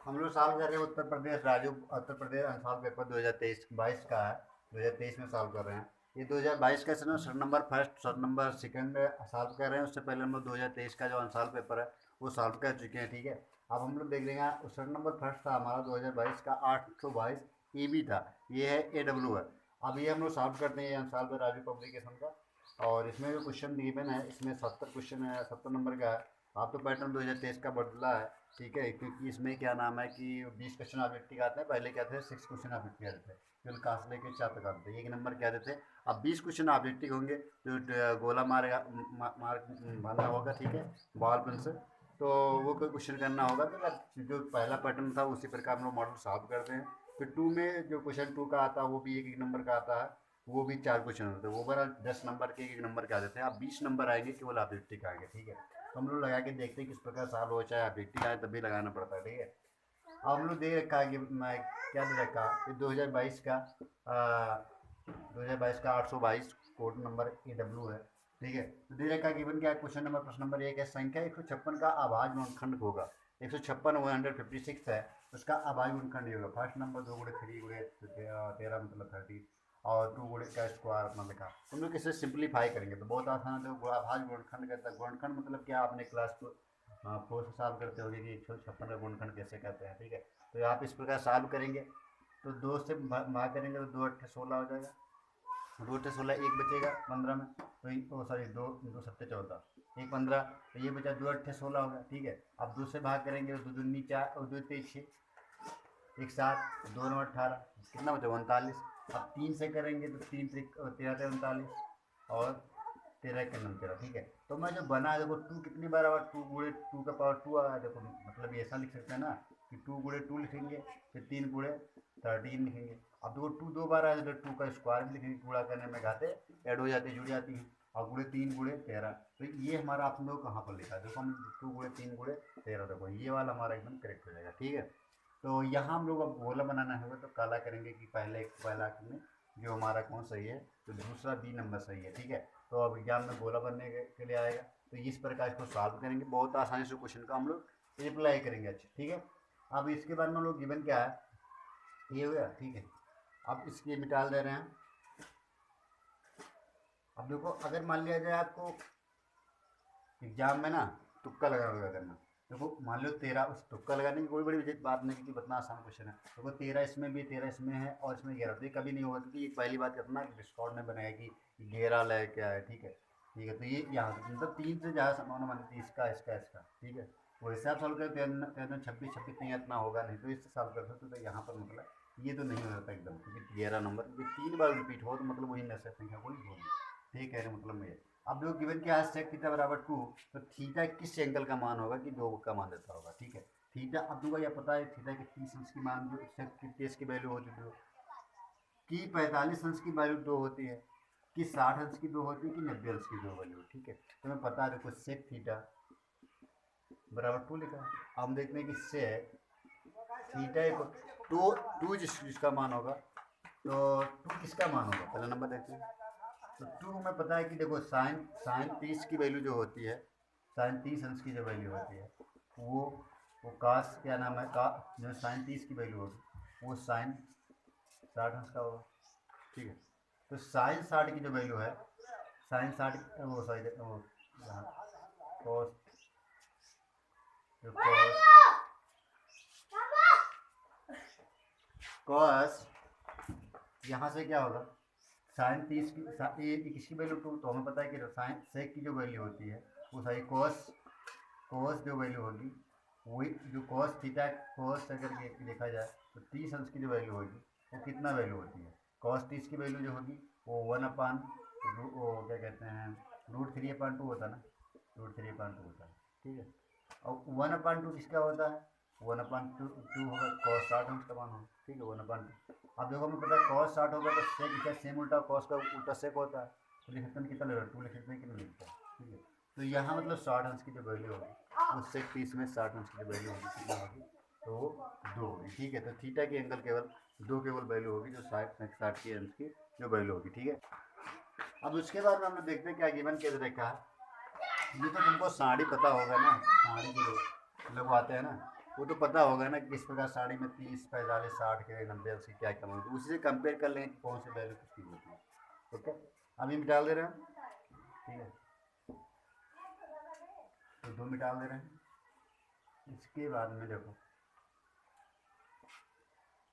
हम लोग सॉल्व कर रहे हैं उत्तर प्रदेश आंसर पेपर 2023-22 का है। 2023 में सॉल्व कर रहे हैं। ये 2022 का sir number first sir number second solve कर रहे हैं। उससे पहले हम लोग 2023 का जो आंसर पेपर है वो सॉल्व कर चुके हैं। ठीक है, अब हम लोग देख लेंगे। सर नंबर फर्स्ट था हमारा 2022 का 822 EB था। ये है AW है। अब ये हम लोग सॉल्व करते हैं आंसर पे राजू पब्लिकेशन का। और इसमें जो क्वेश्चन गिवन है इसमें 70 क्वेश्चन है, 70 नंबर का है। आप तो पैटर्न 2023 का बदला है। ठीक है, क्योंकि इसमें क्या नाम है कि 20 क्वेश्चन ऑब्जेक्टिव आते हैं। पहले क्या थे 6 क्वेश्चन ऑब्जेक्टिव आते थे, फिर कहाँ से लेके 4 तक आते थे, एक नंबर क्या आते थे। अब 20 क्वेश्चन ऑब्जेक्टिव होंगे तो गोला मारेगा मार मारना होगा। ठीक है, बॉल पेन से तो वो कोई क्वेश्चन करना होगा। तो जो पहला पैटर्न था उसी प्रकार हम लोग मॉडल सॉल्व करते हैं। फिर 2 में जो क्वेश्चन 2 का आता है वो भी एक एक नंबर का आता है। वो भी 4 क्वेश्चन होते हैं। ओवरऑल 10 नंबर के एक नंबर के आ जाते हैं। अब 20 नंबर आएंगे केवल ऑब्जेक्टिव आएंगे। ठीक है, तो हम लोग लगा के देखते हैं किस प्रकार सॉल्व हो, चाहे ऑब्जेक्टिव आए तभी लगाना पड़ता है। ठीक है, अब हम लोग दे रखा है कि मैं क्या दे रखा है 2022 का 2022 का 822 कोड नंबर AW है। ठीक है, तो दे रखा गिवन क्या क्वेश्चन नंबर प्रश्न नंबर 1 है। संख्या 156 का अभाज्य गुणनखंड होगा। 156 156 है, उसका अभाज्य गुणनखंड ये होगा। फर्स्ट नंबर 2 गुणे 3 गुणे 13 मतलब 30 और 2 गुणे का स्क्वायर अपना लिखा। हम लोग इसे सिंप्लीफाई करेंगे तो बहुत आसान है। तो अभाज्य गुणनखंड कहता है। गुणनखंड मतलब क्या, आपने क्लास को फोर्स से सॉल्व करते होंगे कि 156 का गुणनखंड कैसे करते हैं। ठीक है, तो आप इस प्रकार सॉल्व करेंगे तो 2 से भाग करेंगे तो 2 8 16 हो जाएगा। 2 8 16 एक बचेगा 15 में, तो सॉरी 2 2 7 14 एक 15, तो ये बचा 2 8 16 होगा। ठीक है, अब 2 से भाग करेंगे तो 2 दूनी 4 और 2 3 6 एक 7 2 9 18 कितना बचा 39। अब 3 से करेंगे तो 3 से 13 39 और 13 के नम 13। ठीक है, तो मैं जो बना है देखो 2 कितनी बार आवा 2 गुणे 2 का पावर 2 आया। देखो मतलब ये ऐसा लिख सकते हैं ना कि 2 गुणे 2 लिखेंगे, फिर 3 गुणे 13 लिखेंगे। अब देखो 2 2 बार आया तो 2 का स्क्वायर भी लिखेंगे। गुणा करने में घाते ऐड हो जाती जुड़ जाती हैं। और गुणे 3 गुणे 13, तो ये हमारा आप लोग कहाँ पर लिखा है देखो। हम 2 गुणे 3 गुणे 13, देखो ये वाला हमारा एकदम करेक्ट हो जाएगा। ठीक है, तो यहाँ हम लोग अब गोला बनाना होगा तो काला करेंगे कि पहला में जो हमारा कौन सही है, तो दूसरा B नंबर सही है। ठीक है, तो अब एग्जाम में गोला बनने के लिए आएगा तो इस प्रकार इसको सॉल्व करेंगे। बहुत आसानी से क्वेश्चन का हम लोग रिप्लाई करेंगे। अच्छा ठीक है, अब इसके बाद में हम लोग गिवन क्या है ये हो गया। ठीक है, अब इसके मिटाल दे रहे हैं। अब देखो अगर मान लिया जाए आपको एग्जाम में ना तुक्का लगा करना। देखो मान लो 13, उस तुक्का लगाने की कोई बड़ी बात नहीं क्योंकि इतना आसान क्वेश्चन है। देखो 13 इसमें भी 13 इसमें है और इसमें 11, तो ये कभी नहीं होगा क्योंकि ये पहली बात करना डिस्कॉर्ड में बनाया कि 11 ले क्या है। ठीक है, ठीक है, तो ये यहाँ से मतलब 3 से ज़्यादा संभावना बनती है इसका इसका इसका। ठीक है, वो हिसाब सॉल्व करते हैं 13 26 26 नहीं इतना होगा नहीं, तो इससे सॉल्व कर सकते। तो यहाँ पर मतलब ये तो नहीं हो जाता एकदम, क्योंकि 11 नंबर 3 बार रिपीट हो तो मतलब वही नशा संख्या को नहीं होगी। ठीक है, मतलब ये अब जो गिवन क्या है sec थीटा बराबर 2, तो थीटा किस एंगल का मान होगा कि 2 का मान देता होगा। ठीक है, थीटा अब दूंगा यह पता है थीटा की 30 अंश की मान जो sec की 30 की वैल्यू होती है कि 45 अंश की वैल्यू 2 होती है, कि 60 अंश की 2 होती है, कि 90 अंश की 2 वैल्यू। ठीक है, तो मैं पता है देखो sec थीटा बराबर 2 लिखा है। अब हम देखते हैं कि sec थीटा टू जिसका मान होगा तो 2 किसका मान होगा पहला नंबर देखते हैं। तो 2 में पता है कि देखो साइन साइन 30 की वैल्यू जो होती है, साइन 30 अंश की जो वैल्यू होती है वो कास क्या नाम है का जो साइन 30 की वैल्यू होगी वो साइन 60 अंश का होगा। ठीक है, तो साइन 60 की जो वैल्यू है साइन 60 वो सॉरी वो कॉस जो कॉस यहाँ से क्या होगा साइन 30 की किसकी वैल्यू 2, तो हमें पता है कि साइन सेक की जो वैल्यू होती है वो सही कॉस कॉस जो वैल्यू होगी वही जो कॉस थीटा कॉस अगर देखा जाए तो 30 अंश की जो वैल्यू होगी वो कितना वैल्यू होती है। कॉस 30 की वैल्यू जो होगी वो 1 वो क्या कहते हैं √3/2 होता है ना, √3/2 होता है। ठीक है, और 1/2 किसका होता है 1/2 होगा कॉस 60 अंश का मान होगा। ठीक है, 1/2। अब देखो हमें पता है कॉस 60 होगा तो सेक क्या सेम उल्टा कॉस का उल्टा सेक होता है, तो लिख सकते हैं कितना लेगा 2 लिख सकते हैं कितना लिखता है। ठीक है, तो यहाँ मतलब 60 अंश की जो वैल्यू होगी उस सेक 30 में 60 अंश की जो वैल्यू होगी कितना होगी तो 2 होगी। ठीक है, तो थीटा की एंगल केवल वैल्यू होगी जो 60 की अंश की जो वैल्यू होगी। ठीक है, अब उसके बाद में हम लोग देखते हैं क्या गिवन कैसे देखा है। ये तो तुमको साड़ी पता होगा ना, साड़ी के लोग आते हैं ना वो तो पता होगा ना कि किस प्रकार साड़ी में 30, 45, 60 के 90, 80 क्या क्या होती है, उसी से कंपेयर कर लेंगे कि कौन सी वैल्यू किसकी होती है। ओके, अब ये डाल दे रहे हैं, ठीक है, तो 2 में डाल दे रहे हैं। इसके बाद में देखो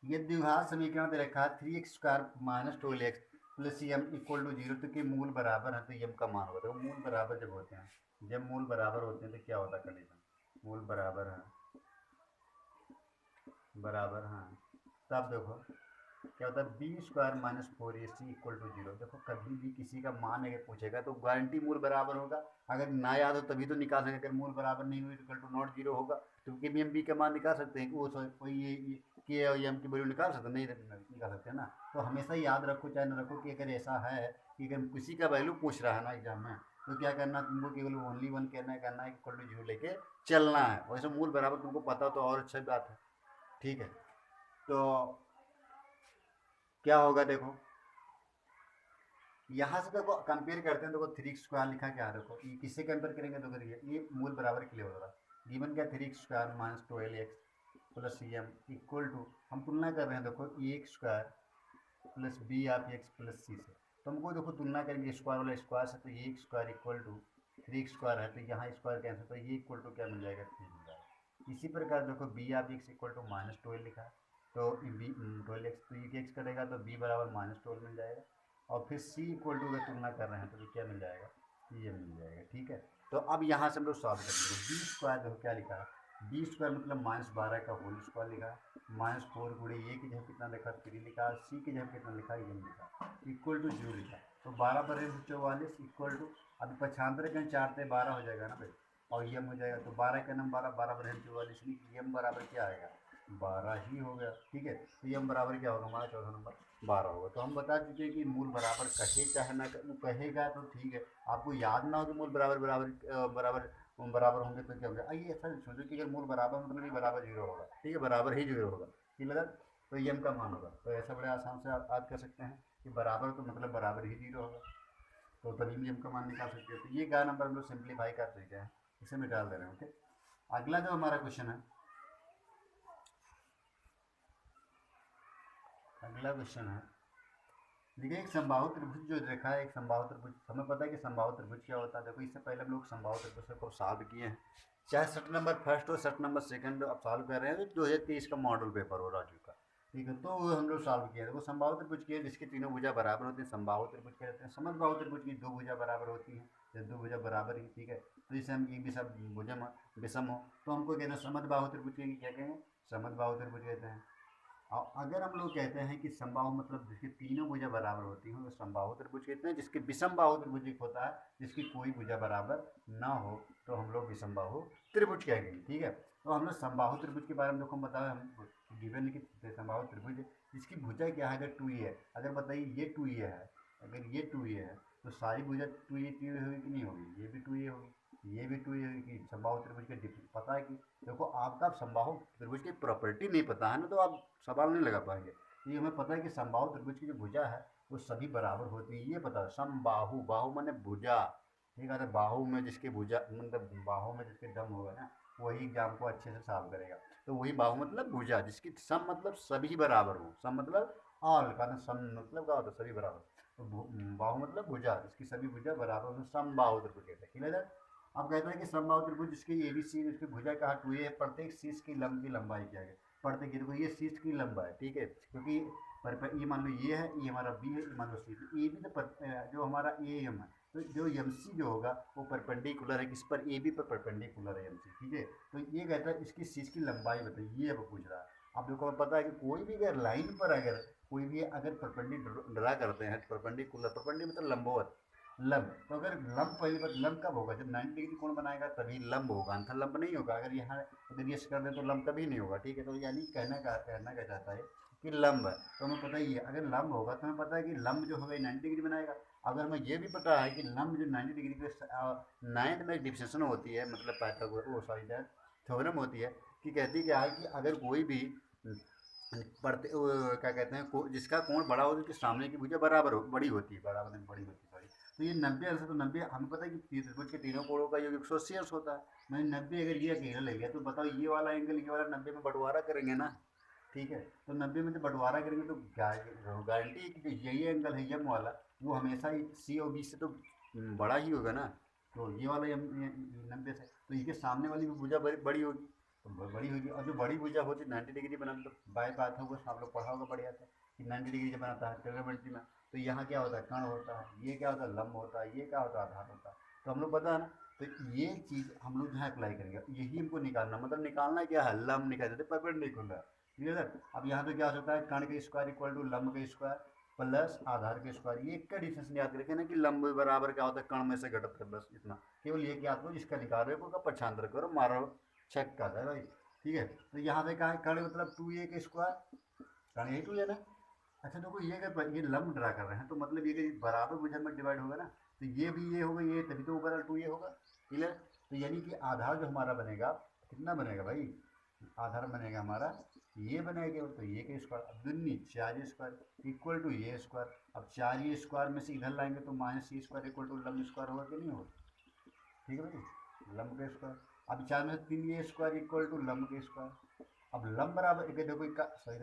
ये द्विघात समीकरण दे रखा है 3x² - 12x plus M equal to 0, तो कि मूल बराबर है तो एम का मान होता है। मूल बराबर जब होते हैं, जब मूल बराबर होते हैं तो क्या होता है कंडीशन, मूल बराबर है, बराबर है, तब देखो क्या होता है b² - 4ac इक्वल टू 0। देखो कभी भी किसी का मान अगर पूछेगा तो गारंटी मूल बराबर होगा। अगर ना याद हो तभी तो निकाल सकेंगे, अगर मूल बराबर नहीं हुई तो इक्वल टू नॉट 0 होगा। तो क्योंकि हम बी का मान निकाल सकते हैं कि वो कोई ये के और एम की वैल्यू निकाल सकते नहीं निकाल सकते ना। तो हमेशा याद रखो चाहे ना रखो कि अगर ऐसा है कि अगर किसी का वैल्यू पूछ रहा है ना एग्जाम में, तो क्या करना तुमको, केवल ओनली वन करना है इक्वल टू 0 लेके चलना है। वैसे मूल बराबर तुमको पता हो तो और अच्छी बात है, ठीक है। तो क्या होगा देखो यहाँ से देखो कंपेयर करते हैं, देखो 3x² लिखा क्या है, देखो ये किससे कंपेयर करेंगे, तो करिए ये मूल बराबर के लिए होगा। गिवन क्या 3x² - 12x plus M equal to, हम तुलना कर रहे हैं देखो a² प्लस बी आप x प्लस सी से। तो हमको देखो तुलना करेंगे स्क्वायर वाला स्क्वायर से, तो ये x² इक्वल टू 3x² है, तो यहाँ स्क्वायर कैंसिल, तो ये इक्वल टू क्या मिल जाएगा 3 मिल जाएगा। इसी प्रकार देखो बी आप x इक्वल टू -12 लिखा है, तो बी 12x, तो ये x करेगा तो b बराबर -12 मिल जाएगा। और फिर c इक्वल टू का तुलना कर रहे हैं तो क्या मिल जाएगा, ये मिल जाएगा, ठीक है। तो अब यहाँ से हम लोग सॉल्व करेंगे। b² देखो क्या लिखा है, b² मतलब -12 का होल स्क्वायर लिखा है, -4 गुणे ये की जगह कितना लिखा 3 लिखा, c की जगह कितना लिखा ये लिखा, इक्वल टू 0 लिखा। तो 12 बटे 44 इक्वल टू, अभी 95 का 4 से 12 हो जाएगा ना भाई, और यम हो जाएगा, तो 12 का नंबर 12, 12 बटे 44, इसलिए यम बराबर क्या आएगा 12 ही हो गया, ठीक है। तो यम बराबर क्या होगा हमारा चौथा नंबर 12 होगा। तो हम बता चुके हैं कि मूल बराबर कहे चाहे ना कहेगा तो ठीक है, आपको याद ना हो कि मूल बराबर बराबर बराबर बराबर होंगे तो क्या होगा। आइए ऐसा सोचो कि अगर मूल बराबर मतलब ही बराबर 0 होगा, ठीक है, बराबर ही 0 होगा, ठीक है, तो ये का मान होगा। तो ऐसा बड़े आसान से आप याद कर सकते हैं कि बराबर तो मतलब बराबर ही 0 होगा, तो तभी भी का मान निकाल सकते हैं। तो ये गा नंबर हम लोग सिंप्लीफाई कर चुके हैं, इसे मैं डाल दे रहे हैं। ओके, अगला जो हमारा क्वेश्चन है, अगला क्वेश्चन है, देखिए एक समबाहु त्रिभुज जो देखा है, एक समबाहु त्रिभुज, हमें पता है कि समबाहु त्रिभुज क्या होता है। देखो इससे पहले हम लोग समबाहु त्रिभुज को सॉल्व किए हैं, चाहे सेट नंबर फर्स्ट और सेट नंबर सेकंड अब सॉल्व कर रहे हैं, तो 2023 का मॉडल पेपर हो राजू का, ठीक है, तो वो हम लोग सॉल्व किए। देखो समबाहु त्रिभुज की है जिसकी तीनों भुजा बराबर होती है, समबाहु त्रिभुज कहते हैं। समबाहु त्रिभुज की दो भुजा बराबर होती है, जब दो भुजा बराबर ही, ठीक है, तो इसे हम एक भी सब भुजा विषम हो तो हमको कहते हैं समबाहु त्रिभुज की क्या कहेंगे, समबाहु त्रिभुज कहते हैं। और अगर हम लोग कहते हैं कि समबाहु मतलब जिसकी तीनों भुजा बराबर होती हैं तो समबाहु त्रिभुज कहते हैं। जिसके विषम बाहु त्रिभुज एक होता है जिसकी कोई भुजा बराबर ना हो तो हम लोग विषम बाहु त्रिभुज कहेंगे, ठीक है। तो हम लोग समबाहु त्रिभुज के बारे में देखो हम बताए, हम गिवन लिखित समबाहु त्रिभुज जिसकी भुजा क्या है, अगर 2a है, अगर बताइए ये 2a है, अगर ये 2a है तो सारी भुजा 2a होगी कि नहीं होगी, ये भी 2a होगी, ये भी 2a होगी। समबाहु त्रिभुज के पता है कि देखो आपका समबाहु त्रिभुज की प्रॉपर्टी नहीं पता है ना तो आप सवाल नहीं लगा पाएंगे। ये हमें पता है कि समबाहु त्रिभुज की जो भुजा है वो सभी बराबर होती है, ये पता है। समबाहु, बाहु माने भुजा, ठीक है, बाहु में जिसके भुजा मतलब बाहु में जिसके दम होगा ना वही एग्जाम को अच्छे से सॉल्व करेगा। तो वही बाहु मतलब भुजा जिसकी सम मतलब सभी बराबर हो, सम मतलब ऑल का ना, सम मतलब क्या होता है सभी बराबर, तो बाहु मतलब भुजा जिसकी सभी भुजा बराबर हो, समबाहु त्रिभुज कहते हैं, क्लियर। अब कहते हैं कि समबाहु त्रिभुज जिसकी ए बी सी उसकी भुजा कहा 2a है, प्रत्येक शीर्ष की लंब की लंबाई क्या है, प्रत्येक देखो ये शीर्ष की लंबाई, ठीक है, क्योंकि ये मान लो ये है, ये हमारा बी है, ये मान लो सी, तो ए बी तो जो हमारा ए एम है, तो जो एम सी जो होगा वो परपेंडिकुलर है किस पर, ए बी पर परपेंडिकुलर है एम सी, ठीक है। तो ये कहता है इसकी शीर्ष की लंबाई बताइए, ये अब पूछ रहा है। अब देखो हमें पता है कि कोई भी अगर लाइन पर अगर कोई भी अगर परपेंडिकुलर ड्रा करते हैं, परपेंडिकुलर, परपेंडिकुलर मतलब लंबवत, लंब, तो अगर लंब पहली बार लंब कब होगा, जब 90 डिग्री कोण बनाएगा तभी लंब होगा, अन्यथा लंब नहीं होगा। अगर यहाँ अगर ये कर दें तो लंब कभी नहीं होगा, ठीक है। तो यानी कहना क्या चाहता है कि लंब है, तो हमें पता ही है अगर लंब होगा तो हमें पता है कि लंब जो होगा 90 डिग्री बनाएगा। अगर हमें ये भी पता है कि लंब जो 90 डिग्री के 9th में डिफिनेशन होती है, मतलब पाइथागोरस वो सॉरी दैट थ्योरम होती है कि कहती क्या है कि अगर कोई भी पढ़ते क्या कहते हैं जिसका कोण बड़ा हो तो उसके सामने की भुजा बराबर हो बड़ी होती है, बराबर नहीं बड़ी होती है सॉरी, तो ये 90 अंश, तो 90 हमें पता है कि त्रिभुज के तीनों कोणों का योग 180 अंश होता है। मैंने 90 अगर ये अकेला ले लिया तो बताओ ये वाला एंगल ये वाला 90 में बंटवारा करेंगे ना, ठीक है, तो 90 में तो बंटवारा करेंगे तो गारंटी है कि जो यही एंगल है यम वाला वो हमेशा ही सी और बी से तो बड़ा ही होगा ना। तो ये वाला यम 90 से, तो इसके सामने वाली भी भुजा बड़ी होगी, तो बड़ी होगी, और जो बड़ी भुजा होती है 90 डिग्री बनाती, तो बाय बात है वो आप लोग पढ़ा होगा बढ़िया था कि 90 डिग्री जब बनाता है ट्रिग्नोमेट्री में, तो यहाँ क्या होता है कर्ण होता है, ये क्या होता है लंब होता है, ये क्या होता है आधार होता है, तो हम लोग पता है ना। तो ये चीज़ हम लोग जहाँ अप्लाई करेंगे यही हमको निकालना, मतलब निकालना क्या है, लंब निकाल देते परपेंडिकुलर, क्लियर है। अब यहाँ तो क्या हो सकता है कर्ण का स्क्वायर इक्वल टू लंब का स्क्वायर प्लस आधार के स्क्वायर, ये एक का डिफरेंस याद रखें ना कि लंब बराबर क्या होता है कर्ण में से घटक है, बस इतना केवल ये क्या आपको इसका निकाल रहे हो का पक्षांतर करो मारो चेक कर है भाई, ठीक है। तो यहाँ पे क्या है कर्ण मतलब 2a का स्क्वायर, कर्ण यही 2 है ना। अच्छा देखो ये अगर ये लंब ड्रा कर रहे हैं तो मतलब ये बराबर भुजा में डिवाइड होगा ना, तो ये भी ये होगा ये तभी तो ऊपर 2 ये होगा, क्लियर। तो यानी कि आधार जो हमारा बनेगा कितना बनेगा भाई, आधार बनेगा हमारा ये बनेगा, तो ये के स्क्वायर अब दुन्नी 4 स्क्वायर इक्वल टू ये स्क्वायर, अब 4 स्क्वायर में से इधर लाएंगे तो माइनस ये स्क्वायर इक्वल टू लंब स्क्वायर होगा कि नहीं होगा, ठीक है भाई लंब का स्क्वायर। अब 4 में से 3 ये स्क्वायर इक्वल टू लंब के स्क्वायर। अब लंब बराबर एक देखो इसका सही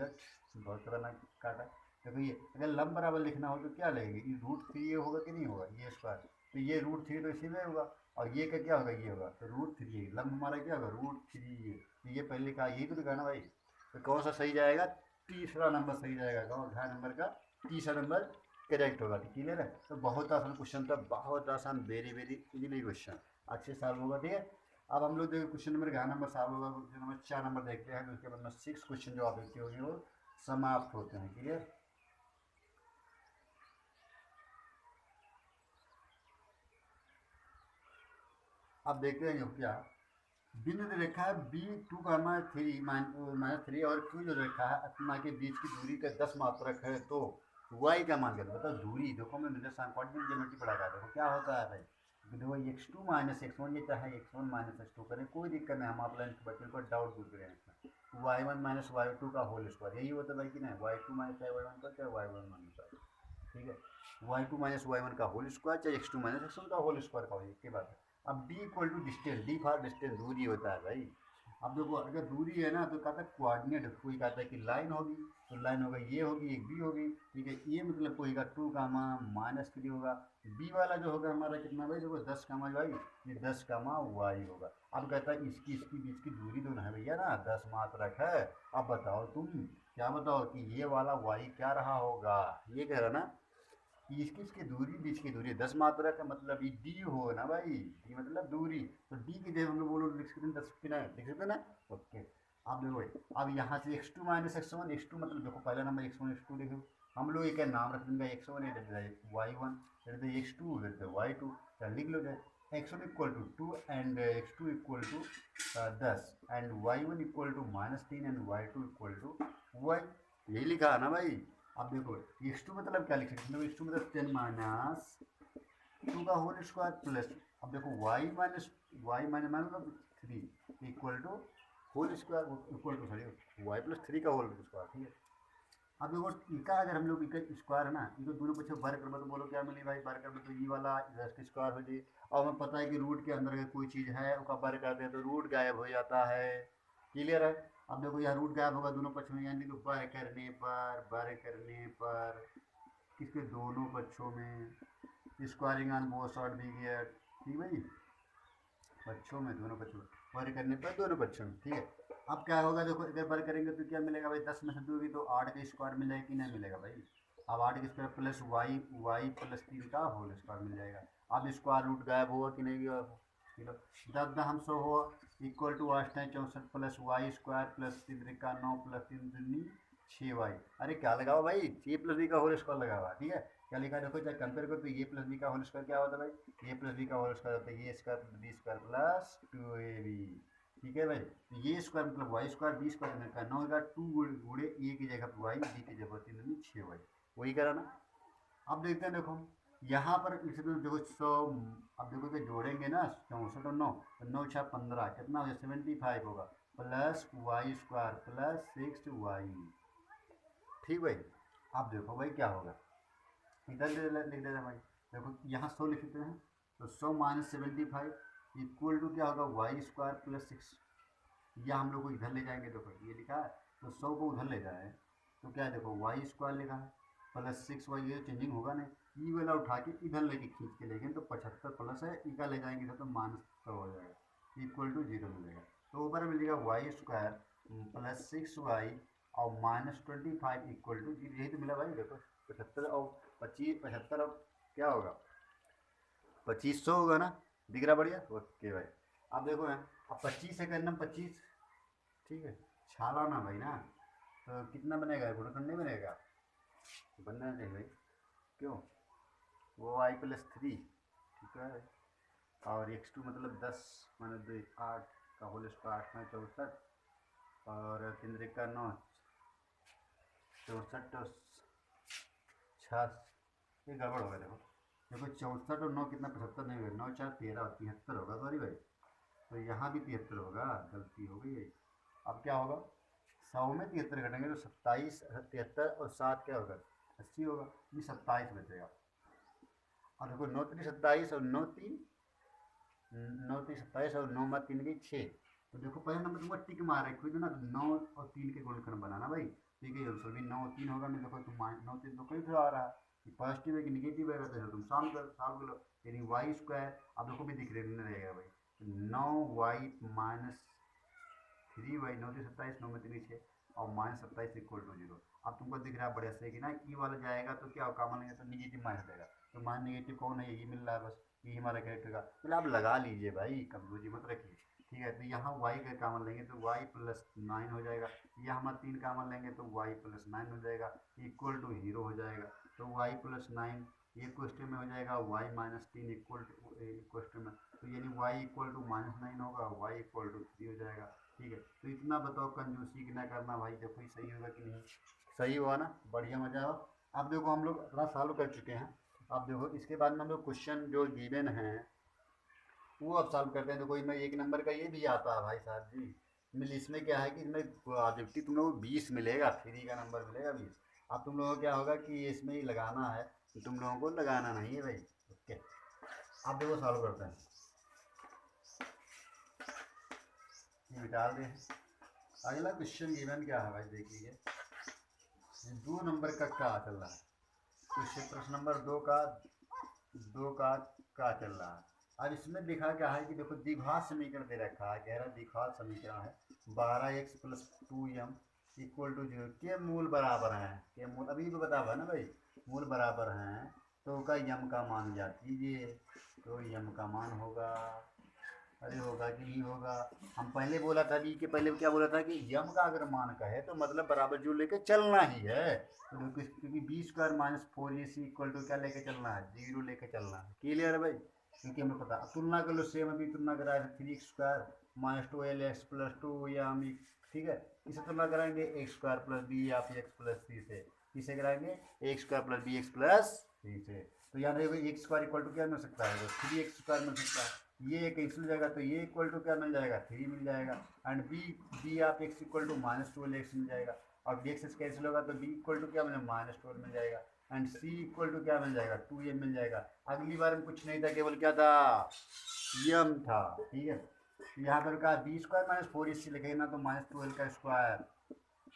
बहुत खतरनाक काटा, देखो ये अगर लंब बराबर लिखना हो तो क्या लगेगा, ये √3 ये होगा कि नहीं होगा ये स्क्वायर, तो ये √3 तो इसी में होगा, और ये का क्या होगा ये होगा, तो √3 लंब हमारा क्या होगा √3 ये, तो ये पहले कहा यही तो लिखा ना भाई, तो कौन सा सही जाएगा, तीसरा नंबर सही जाएगा, कौन ढाई नंबर का तीसरा नंबर करेक्ट होगा, क्लियर है। तो बहुत आसान क्वेश्चन था, बहुत आसान, वेरी वेरी इजीली क्वेश्चन, अच्छे सॉल्व होगा, ठीक है। अब हम लोग देखो क्वेश्चन नंबर 11 नंबर सॉल्व होगा, क्वेश्चन नंबर 4 नंबर देखते हैं, उसके बाद में 6 क्वेश्चन जो आप देखते होंगे वो समाप्त होते हैं, क्लियर। अब देखते हैं जो क्या बिंदु दे रखा है B2 -3 और Q जो रखा है अपना के बीच की दूरी का 10 मात्रक है, तो y का मान क्या बताओ, दूरी देखो मैं कोऑर्डिनेट ज्योमेट्री पढ़ा था, देखो क्या होता है भाई, देखो x2 - x1 ये चाहे x1 - x2 करें कोई दिक्कत नहीं, हम आप बच्चों को डाउट दूर करें इसमें, y1 - y2 का होल स्क्वायर यही होता है भाई कि नहीं, y2 - y1 का चाहे y1 - y2, ठीक है, y2 - y1 का होल स्क्वायर चाहे x2 - x1 का होल स्क्वायर का हो, एक के बाद। अब d equal to distance, D for distance दूरी होता है भाई। अब देखो अगर दूरी है ना तो कहता है कोऑर्डिनेट, कोई कहता है कि लाइन होगी तो लाइन होगा ये होगी एक बी होगी, ठीक है, ये मतलब कोई का 2 कामा -3 होगा, बी वाला जो होगा हमारा कितना भाई देखो 10 कामा वाई, ये 10 कामा वाई होगा। अब कहता है इसकी बीच की दूरी दोनों है भैया ना 10 मात्रक है, अब बताओ तुम क्या बताओ कि ये वाला वाई क्या रहा होगा, ये कह रहा ना कि इसकी इसकी दूरी बीच की दूरी 10 मात्रक है, मतलब ये डी हो ना भाई, डी मतलब दूरी, तो डी की जगह हम लोग बोलो लिख सकते हैं 10 लिख सकते ना, ओके। अब देखो अब यहाँ से x2 - x1, x2 मतलब देखो पहला नंबर x1 x2 देखो, हम लोग एक नाम रख देंगे x1 y1 x2 y2, चल लिख लो जाए x1 equal to 2 and x2 equal to 10 and y1 equal to -3 and y2 equal to y, यही लिखा है ना भाई। अब देखो x2 मतलब क्या लिख सकते हैं, x2 मतलब 10 - 2 का होल स्क्वायर प्लस, अब देखो y मतलब 3 equal to whole square equal to sorry y plus 3 का होल स्क्वायर, ठीक है। अब देखो इका अगर हम लोग इका स्क्वायर है ना, इनको दोनों पक्षों बार कर तो बोलो क्या मिली भाई, बार कर तो ये वाला इधर का स्क्वायर हो जाए, और हमें पता है कि रूट के अंदर अगर कोई चीज़ है उसका बार करते हैं तो रूट गायब हो जाता है, क्लियर है। अब देखो यहाँ रूट गायब होगा दोनों पक्षों में, यानी कि बार करने पर किसके दोनों पक्षों में स्क्वायरिंग ऑन बोथ साइड दी गई है, ठीक भाई, पक्षों में दोनों पक्षों में बार करने पर दोनों पक्षों में, ठीक है। अब क्या होगा देखो अगर बार करेंगे तो क्या मिलेगा भाई, 10 में से 2 तो 8 का स्क्वायर मिलेगा कि नहीं मिलेगा भाई, अब 8 का स्क्वायर प्लस वाई प्लस 3 का होल स्क्वायर मिल जाएगा। अब स्क्वायर रूट गायब होगा कि नहीं होगा, 10 हम 100 हो equal to 8 64 plus Y square plus 3 का 9 प्लस 3 दूनी 6y, अरे क्या लगा हुआ भाई ए प्लस बी का होल स्क्वायर लगा हुआ, ठीक है। क्या लिखा देखो चाहे कंपेयर करो तो ए प्लस बी का होल स्क्वायर क्या होता है भाई, ए प्लस बी का होल स्क्वायर होता है A square B square plus 2ab, ठीक है भाई। तो ये स्क्वायर मतलब वाई स्क्वायर बी स्क्वायर का 9 का 2 गुड़े ए की जगह वाई बी की जगह 3 दूनी 6y, वही करा ना। अब देखते हैं देखो यहाँ पर देखो 100, अब देखो कि जोड़ेंगे ना 64 और 9 तो 9 6 15 कितना हो जाए 75 होगा plus Y square plus 6y, ठीक भाई। अब देखो भाई क्या होगा, इधर लिख देना भाई, देखो यहाँ 100 लिखते हैं तो 100 माइनस 75 इक्वल टू क्या होगा वाई स्क्वायर प्लस 6। यह हम लोग को इधर ले जाएंगे, देखो ये लिखा है तो 100 को उधर ले जाए तो क्या है, देखो वाई स्क्वायर लिखा है प्लस 6y, ये चेंजिंग होगा नहीं, ई वाला उठा के इधर लेके खींच के लेंगे तो 75 प्लस है, ई का ले जाएंगे इधर तो माइनस का हो जाएगा, इक्वल टू 0 मिलेगा। तो ऊपर मिलेगा वाई स्क्वायर प्लस 6y और माइनस 25 इक्वल टू 0, यही तो मिला भाई। देखो 75 और 25, 75 और क्या होगा 2500 होगा ना, दिख रहा बढ़िया। ओके भाई, अब देखो है अब 25 से करना 25, ठीक है, छाला ना भाई ना, तो कितना बनेगा, गुणनखंड नहीं बनेगा, बनना चाहिए भाई, क्यों, वो आई प्लस 3, ठीक है, और x2 मतलब 10 माइनस 2 8 का होल स्क्वायर 8 में 64 और केंद्र का 9 64 और 6, ये गड़बड़ हो गया। देखो देखो 64 और 9 कितना 75 नहीं होगा, 9 4 13 और 73 होगा, सॉरी भाई, तो यहाँ भी 73 होगा, गलती हो गई। अब क्या होगा 100 में 73 घटेंगे तो 27, 73 और 7 क्या होगा 80 होगा, ये 27 बचेगा। और देखो 9 3 27 और 9 3 27 और 9 3 गई 6, तो देखो पहले नंबर तुम टिक मार रहे खुद ना, 9 और 3 के गुणनखंड बनाना भाई, ठीक है, सभी 9 और 3 होगा, मैं देखो तुम 9 3 तो कहीं तो आ रहा है, ये पॉजिटिव है कि निगेटिव है, तो तुम सॉल्व कर लो, यानी वाई स्क्वायर आप देखो भी दिख रहेगा भाई, 9y माइनस 3y, 9 3 27, 9 में 3 6 और माइनस 27 इक्वल टू 0। अब तुमको दिख रहा है बढ़िया से कि ना ई वाला जाएगा तो क्या कॉमन लेंगे तो निगेटिव माइनस देगा, तो मान निगेटिव कौन है, यही मिल रहा है बस, ये हमारा कैरेक्टर का, मतलब आप लगा लीजिए भाई, कंफ्यूज मत रखिए, ठीक है। तो यहाँ y का कॉमन लेंगे तो y प्लस 9 हो जाएगा, यहाँ हम 3 कॉमन लेंगे तो y प्लस 9 हो जाएगा, इक्वल टू 0 हो जाएगा, तो y प्लस 9 ये क्वेश्चन में हो जाएगा, y minus 3 equal to question में, तो यानी y इक्वल टू माइनस 9 होगा, y इक्वल टू 3 हो जाएगा, ठीक है। तो इतना बताओ, कंजूसी ना करना भाई, देखो ही सही होगा कि नहीं, सही हुआ ना, बढ़िया मजा आओ। अब देखो हम लोग अपना सॉल्व कर चुके हैं, अब देखो इसके बाद में हम लोग क्वेश्चन जो गिवन है वो अब सॉल्व करते हैं। तो कोई में 1 नंबर का ये भी आता है भाई साहब जी, मिल इसमें क्या है कि इसमें ऑब्जेक्टिव तुम लोग को 20 मिलेगा, फ्री का नंबर मिलेगा 20। अब तुम लोगों को क्या होगा कि इसमें ही लगाना है, तो तुम लोगों को लगाना नहीं है भाई, ओके। अब देखो सॉल्व करते हैं, ये डाल दें। अगला क्वेश्चन गिवन क्या है भाई, देख लीजिए, 2 नंबर का क्या चल रहा है, क्वेश्चन प्रश्न नंबर 2 का क्या चल रहा है। अब इसमें लिखा क्या है कि देखो द्विघात समीकरण दे रखा है, गहरा द्विघात समीकरण है, 12x plus 2m equal to 0 के मूल बराबर हैं, के मूल अभी भी बता हुआ ना भाई, मूल बराबर हैं, तो का यम का मान ज्ञात कीजिए, तो यम का मान होगा, अरे होगा कि नहीं होगा, हम पहले बोला था कि पहले क्या बोला था कि यम का अगर मान का है तो मतलब बराबर जो लेके चलना ही है, तो क्योंकि B square minus 4ac equal to क्या लेके चलना है, 0 लेके चलना है, क्लियर है भाई, क्योंकि हमें पता, तुलना कर लो, सेम अभी तुलना कराया था 3 स्क्वायर माइनस 12x प्लस 2 या हम, ठीक है, इसे तुलना कराएंगे एक्स स्क्वायर प्लस बी या फिर एक्स प्लस सी से, इसे कराएंगे X square plus B x plus C से, तो यहाँ देखो एक्स स्क्वायर इक्वल टू क्या मिल सकता है, 3x स्क्वायर मिल सकता है, ये कैंसिल हो जाएगा तो ये इक्वल टू क्या मिल जाएगा 3 मिल जाएगा, एंड बी आप X equal to minus 12x मिल जाएगा, और बी एक्स कैंसिल होगा तो बी इक्वल टू क्या मिलेगा माइनस 12 मिल जाएगा, एंड सी इक्वल टू क्या मिल जाएगा 2m मिल जाएगा। अगली बार में कुछ नहीं था, केवल क्या था यम था, ठीक है। यहाँ पर कहा बी स्क्वायर माइनस 4ac लिखेगा ना, तो माइनस 12 का स्क्वायर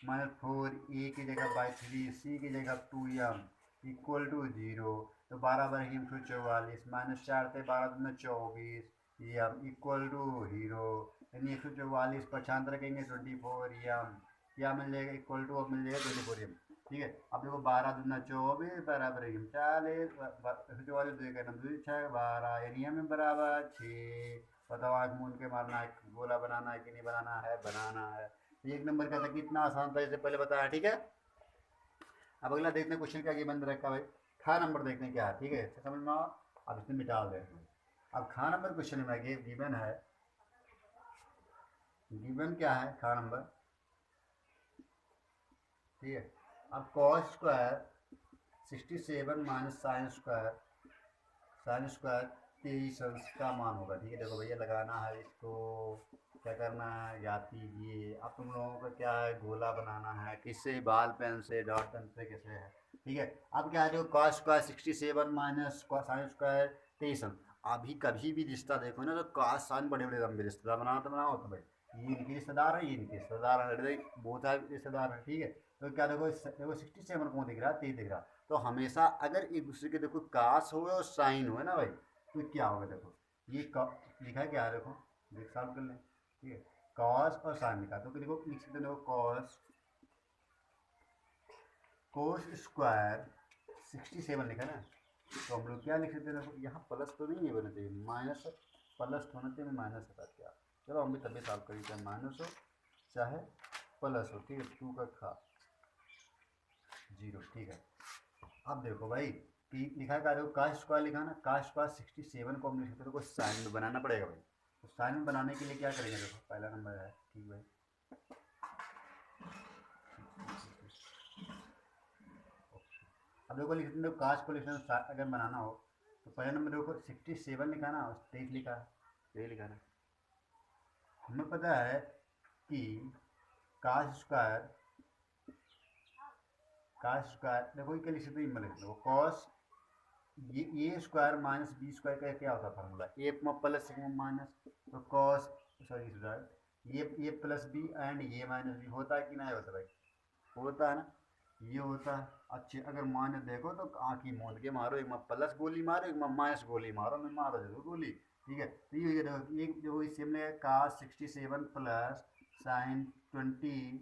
माइनस 4 ए की जगह बाई 3 सी की जगह 2m इक्वल टू 0, तो 12 बार ही 44 माइनस 4 थे 12 में 24 एम इक्वल टू 0, यानी 144 पक्षांतर रखेंगे 24 एम, क्या मिल जाएगा इक्वल टू, अब मिल जाएगा 24 एम, ठीक है। अब देखो 12 दूना 24 बराबर 40, 144 2 का 6 12, यानी एम बराबर 6। बताओ आँख मूंद के मारना है, गोला बनाना है कि नहीं बनाना है, बनाना है। 1 नंबर का था कितना आसान था, इससे पहले बताया, ठीक है। अब अगला देखते हैं क्वेश्चन क्या गिवन रखा भाई, खा नंबर देखते हैं क्या है, ठीक है, समझ में आओ। अब इसमें मिटा देते हैं। अब खा नंबर क्वेश्चन में गिवन है, गिवन क्या है खा नंबर, ठीक है। अब cos square 67 minus sine square 23 का मान होगा, ठीक है। देखो भैया लगाना है इसको, क्या करना है, याद कीजिए। अब तुम लोगों का क्या है, गोला बनाना है, किससे, बॉल पेन से, डॉट पेन से, कैसे है, ठीक है। अब क्या है, जो cos square 67 minus sine square 23। अभी कभी भी रिश्ता देखो ना, तो कॉस साइन बड़े बड़े लंबे रिश्तेदार बनाना तो बनाओ, तो भाई ये इनके रिश्तेदार है, ये इनके रिश्तेदार है, बहुत सारे रिश्तेदार है, ठीक है। तो क्या देखो, देखो 67 कौन दिख रहा है, 23 दिख रहा है। तो हमेशा अगर एक दूसरे के देखो कास हो और साइन हो ना भाई, तो क्या होगा, देखो ये लिखा है क्या है, देखो देख सॉल्व कर लें, ठीक है। कॉस और साइन लिखा, तो देखो लिख सकते हो, कॉस स्क्वायर 67 लिखा ना, तो हम लोग क्या लिख सकते हैं, देखो यहाँ प्लस तो नहीं है होना चाहिए, माइनस प्लस होना चाहिए, माइनस होता क्या। चलो हम भी तभी सॉल्व करें, चाहे माइनस हो चाहे प्लस हो, ठीक है। 2 का खा 0, ठीक है। अब देखो भाई, पी लिखा है, देखो का स्क्वायर लिखा ना, का स्क्वायर 67 को हम लिख सकते हैं, तो साइन में बनाना पड़ेगा भाई। तो साइन में बनाने के लिए क्या करेंगे, देखो पहला नंबर है, ठीक भाई। अब देखो लिख सकते, काश को लिखना अगर बनाना हो, तो पहले नंबर देखो 67 लिखा ना, 23 लिखा, यही लिखा ना। हमें पता है कि काश स्क्वायर देखो क्या लिख सकते हैं, कॉस ये स्क्वायर माइनस बी स्क्वायर का क्या होता है फार्मूला, ए प्लस माइनस, तो कॉस सॉरी ये प्लस बी एंड ये माइनस बी होता है कि नहीं होता भाई, होता है ना, ये होता है। अच्छे अगर माइनस देखो तो आँखी मूंद के मारो, एक में प्लस गोली मारो, एक में माइनस गोली मारो, मैं मारो जरूर गोली, ठीक है। तो ये देखो एक जो इस में कास 67 प्लस साइन 23,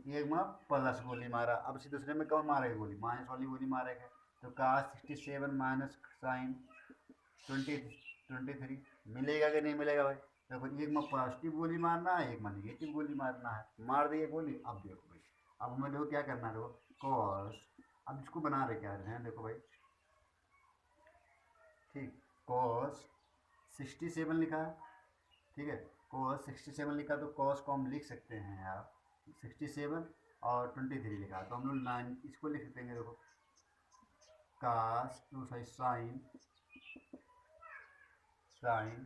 एक में प्लस गोली मारा, अब इसी दूसरे में कौन मारेगा गोली, माइनस वाली गोली मारेगा, तो कास 67 माइनस साइन 23 मिलेगा कि नहीं मिलेगा भाई। देखो एक में पॉजिटिव गोली मारना है, एक में निगेटिव गोली मारना है, मार दिए गोली। अब देखो भाई, अब हमें देखो क्या करना है, देखो कॉस, अब इसको बना रहे क्या रहे हैं, देखो भाई ठीक, कॉस 67 लिखा है, ठीक है। कॉस 67 लिखा, तो कॉस को हम लिख सकते हैं आप 67 और 23 लिखा, तो हम लोग 9 इसको लिख सकते हैं, देखो कास साइन साइन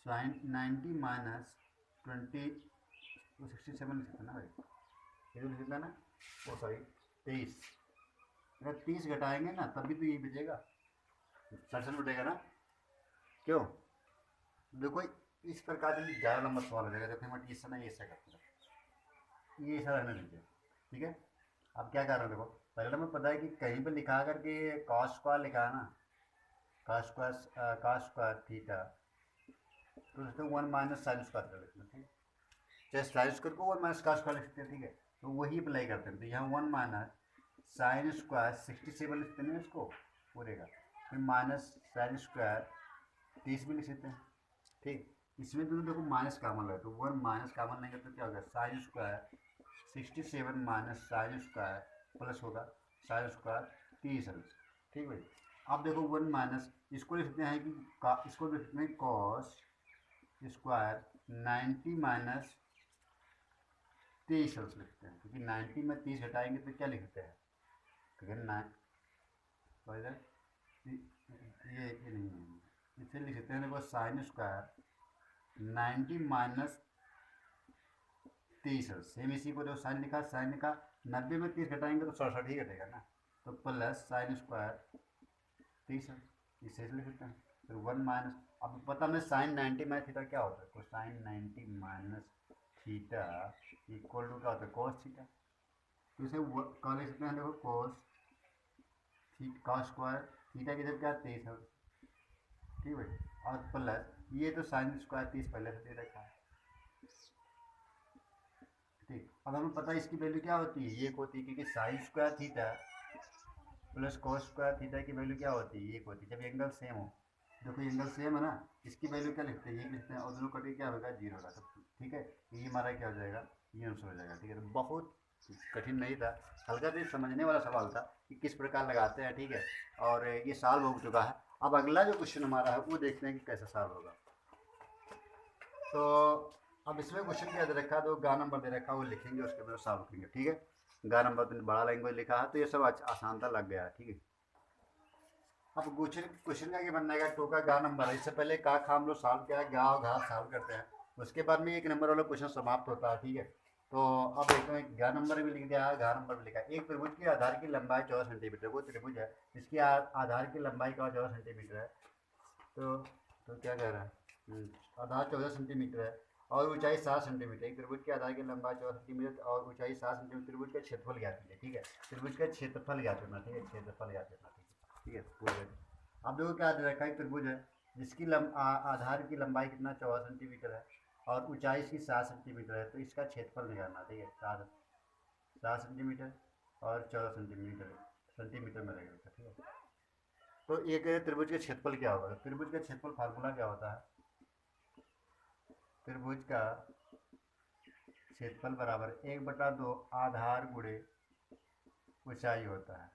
साइन 90 माइनस 20, तो 67 लिख सकते हैं ना भाई, ये लिख सकते हैं ना, ओ सॉरी 23, अगर 30 घटाएंगे ना तभी तो ये बचेगा, 67 बचेगा ना, क्यों। देखो इस प्रकार से 11 नंबर सवाल हो जाएगा, देखो मैं इससे नहीं ऐसा करते हैं, ये ऐसा रहने दीजिए, ठीक है। अब क्या कर रहे हो, देखो पहले नंबर पता है कि कहीं पर लिखा करके कॉस स्क्वायर लिखा है ना, कॉस स्क्वायर थीटा, तो उसको 1 माइनस साइन स्क्वायर कर लेते हैं, ठीक है। चाहे साइन स्क्वायर को 1 माइनस कॉस स्क्वायर लिख सकते हैं, ठीक है। तो वही अप्लाई करते हैं, तो यहाँ 1 माइनस साइन स्क्वायर 67 लिखते हैं इसको पूरेगा, फिर माइनस साइन स्क्वायर 30 भी लिख सकते हैं, ठीक। इसमें तो देखो माइनस कामन लगे, तो 1 माइनस कामन लेंगे तो क्या होगा, sine square 67 minus sine square plus होगा साइन स्क्वायर 30, ठीक भाई। अब देखो 1 माइनस इसको लिख सकते हैं कि इसको लिख सकते हैं कॉस स्क्वायर 90 माइनस 23 लिखते हैं, क्योंकि 90 में 30 हटाएंगे तो क्या लिखते हैं, क्योंकि ये नहीं है, इसे लिख सकते हैं, देखो साइन स्क्वायर 90 माइनस 30, सेम इसी को जो साइन लिखा 90 में 30 घटाएंगे तो 67 ही घटेगा ना, तो प्लस साइन स्क्वायर 30, इसे लिख सकते हैं। फिर 1 माइनस, अब पता नहीं साइन 90 माइनस थीटा क्या होता है, तो sine 90 minus theta equal to क्या होता है, कॉस थीटा, तो इसे कॉल लिख सकते हैं, देखो कॉस स्क्वायर थीटा की जब क्या 23 है, ठीक भाई, और प्लस ये तो साइन स्क्वायर 30 पहले से दे रखा है, ठीक। अब हमें पता है इसकी वैल्यू क्या होती है, ये होती है, क्योंकि sine square theta plus cos square theta की वैल्यू क्या होती है, ये होती है जब एंगल सेम हो। देखो एंगल सेम है ना, इसकी वैल्यू क्या लिखते हैं, ये लिखते हैं, और दोनों कटे क्या होगा, 0 होगा, तो ठीक है, ये हमारा क्या हो जाएगा, ये आंसर हो जाएगा, ठीक है। तो बहुत कठिन नहीं था, हल्का से समझने वाला सवाल था कि किस प्रकार लगाते हैं, ठीक है। और ये सॉल्व हो चुका है। अब अगला जो क्वेश्चन हमारा है वो देखते हैं कि कैसे सॉल्व होगा। तो अब इसमें क्वेश्चन क्या दे रखा है, तो गा नंबर दे रखा है, वो लिखेंगे, उसके बाद सॉल्व करेंगे, ठीक है। गा नंबर तो बड़ा लैंग्वेज लिखा है, तो ये सब आसान था, लग गया है, ठीक है। अब क्वेश्चन का क्या बनना है, टोका गा नंबर है, इससे पहले का खा हम लोग सॉल्व किया है, गा और घा सॉल्व करते हैं, उसके बाद में 1 नंबर वाला क्वेश्चन समाप्त होता है, ठीक है। तो अब देखते हैं 11 नंबर भी लिख दिया है, 11 नंबर भी लिखा है। एक त्रिभुज की आधार की लंबाई 14 सेंटीमीटर, वो त्रिभुज है जिसकी आधार की लंबाई का 14 सेंटीमीटर है। तो क्या कह रहा है, आधार 14 सेंटीमीटर है और ऊंचाई 7 सेंटीमीटर। एक त्रिभुज के आधार की लंबाई 14 सेंटीमीटर और ऊंचाई 7 सेंटीमीटर। त्रिभुज का क्षेत्रफल ज्ञात कीजिए, ठीक है। त्रिभुज का क्षेत्रफल ज्ञात करना, ठीक है, क्षेत्रफल ज्ञात करना, ठीक है, पूरे। अब देखो क्या दे रखा है, त्रिभुज है जिसकी आधार की लंबाई कितना 14 सेंटीमीटर है और ऊंचाई इसकी 7 सेंटीमीटर है। तो इसका क्षेत्रफल निकालना, ठीक है। 7 सेंटीमीटर और 14 सेंटीमीटर सेंटीमीटर में रहेगा, ठीक है। तो एक त्रिभुज का क्षेत्रफल क्या होगा, त्रिभुज का क्षेत्रफल फार्मूला क्या होता है, त्रिभुज का क्षेत्रफल बराबर 1/2 आधार गुणे ऊंचाई होता है,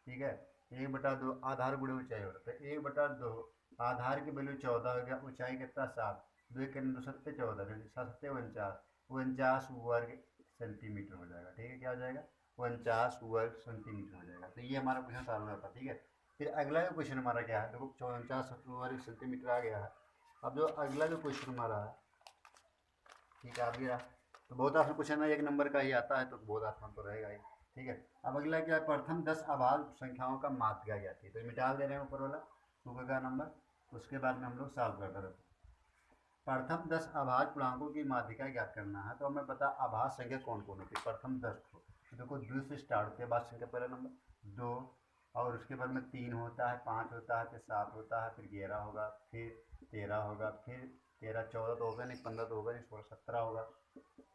ठीक है। 1/2 आधार गुणे ऊंचाई होता है। तो 1/2 आधार की वैल्यू 14 हो गया, ऊंचाई कितना 7, 2 के 2 7 14, 7 49, 49 वर्ग सेंटीमीटर हो जाएगा, ठीक है। क्या हो जाएगा, 49 वर्ग सेंटीमीटर हो जाएगा। तो ये हमारा क्वेश्चन सॉल्व होता है, ठीक है। फिर अगला जो क्वेश्चन हमारा क्या है, देखो 49 वर्ग सेंटीमीटर आ गया है। अब जो अगला जो क्वेश्चन हमारा है, ठीक है, आ गया। तो बहुत आसान क्वेश्चन है, 1 नंबर का ही आता है तो बहुत आसान तो रहेगा ही, ठीक है। अब अगला क्या है, प्रथम 10 अभाज्य संख्याओं का माध्यिका ज्ञात कीजिए। तो मिटा दे रहे हैं ऊपर वाला ऊपर का नंबर, उसके बाद में हम लोग सॉल्व करते रहते हैं। प्रथम 10 अभाज्य पूर्णांकों की माध्यिका ज्ञात करना है। तो हमें पता अभाज्य संख्या कौन कौन होती है, प्रथम 10 को। तो देखो 2 से स्टार्ट होती है अभाज्य संख्या, पहला नंबर 2, और उसके बाद में 3 होता है, 5 होता है, फिर 7 होता है, फिर 11 होगा, फिर 13 होगा, फिर 13 14 तो होगा नहीं, 15 तो होगा नहीं, 16 17 होगा,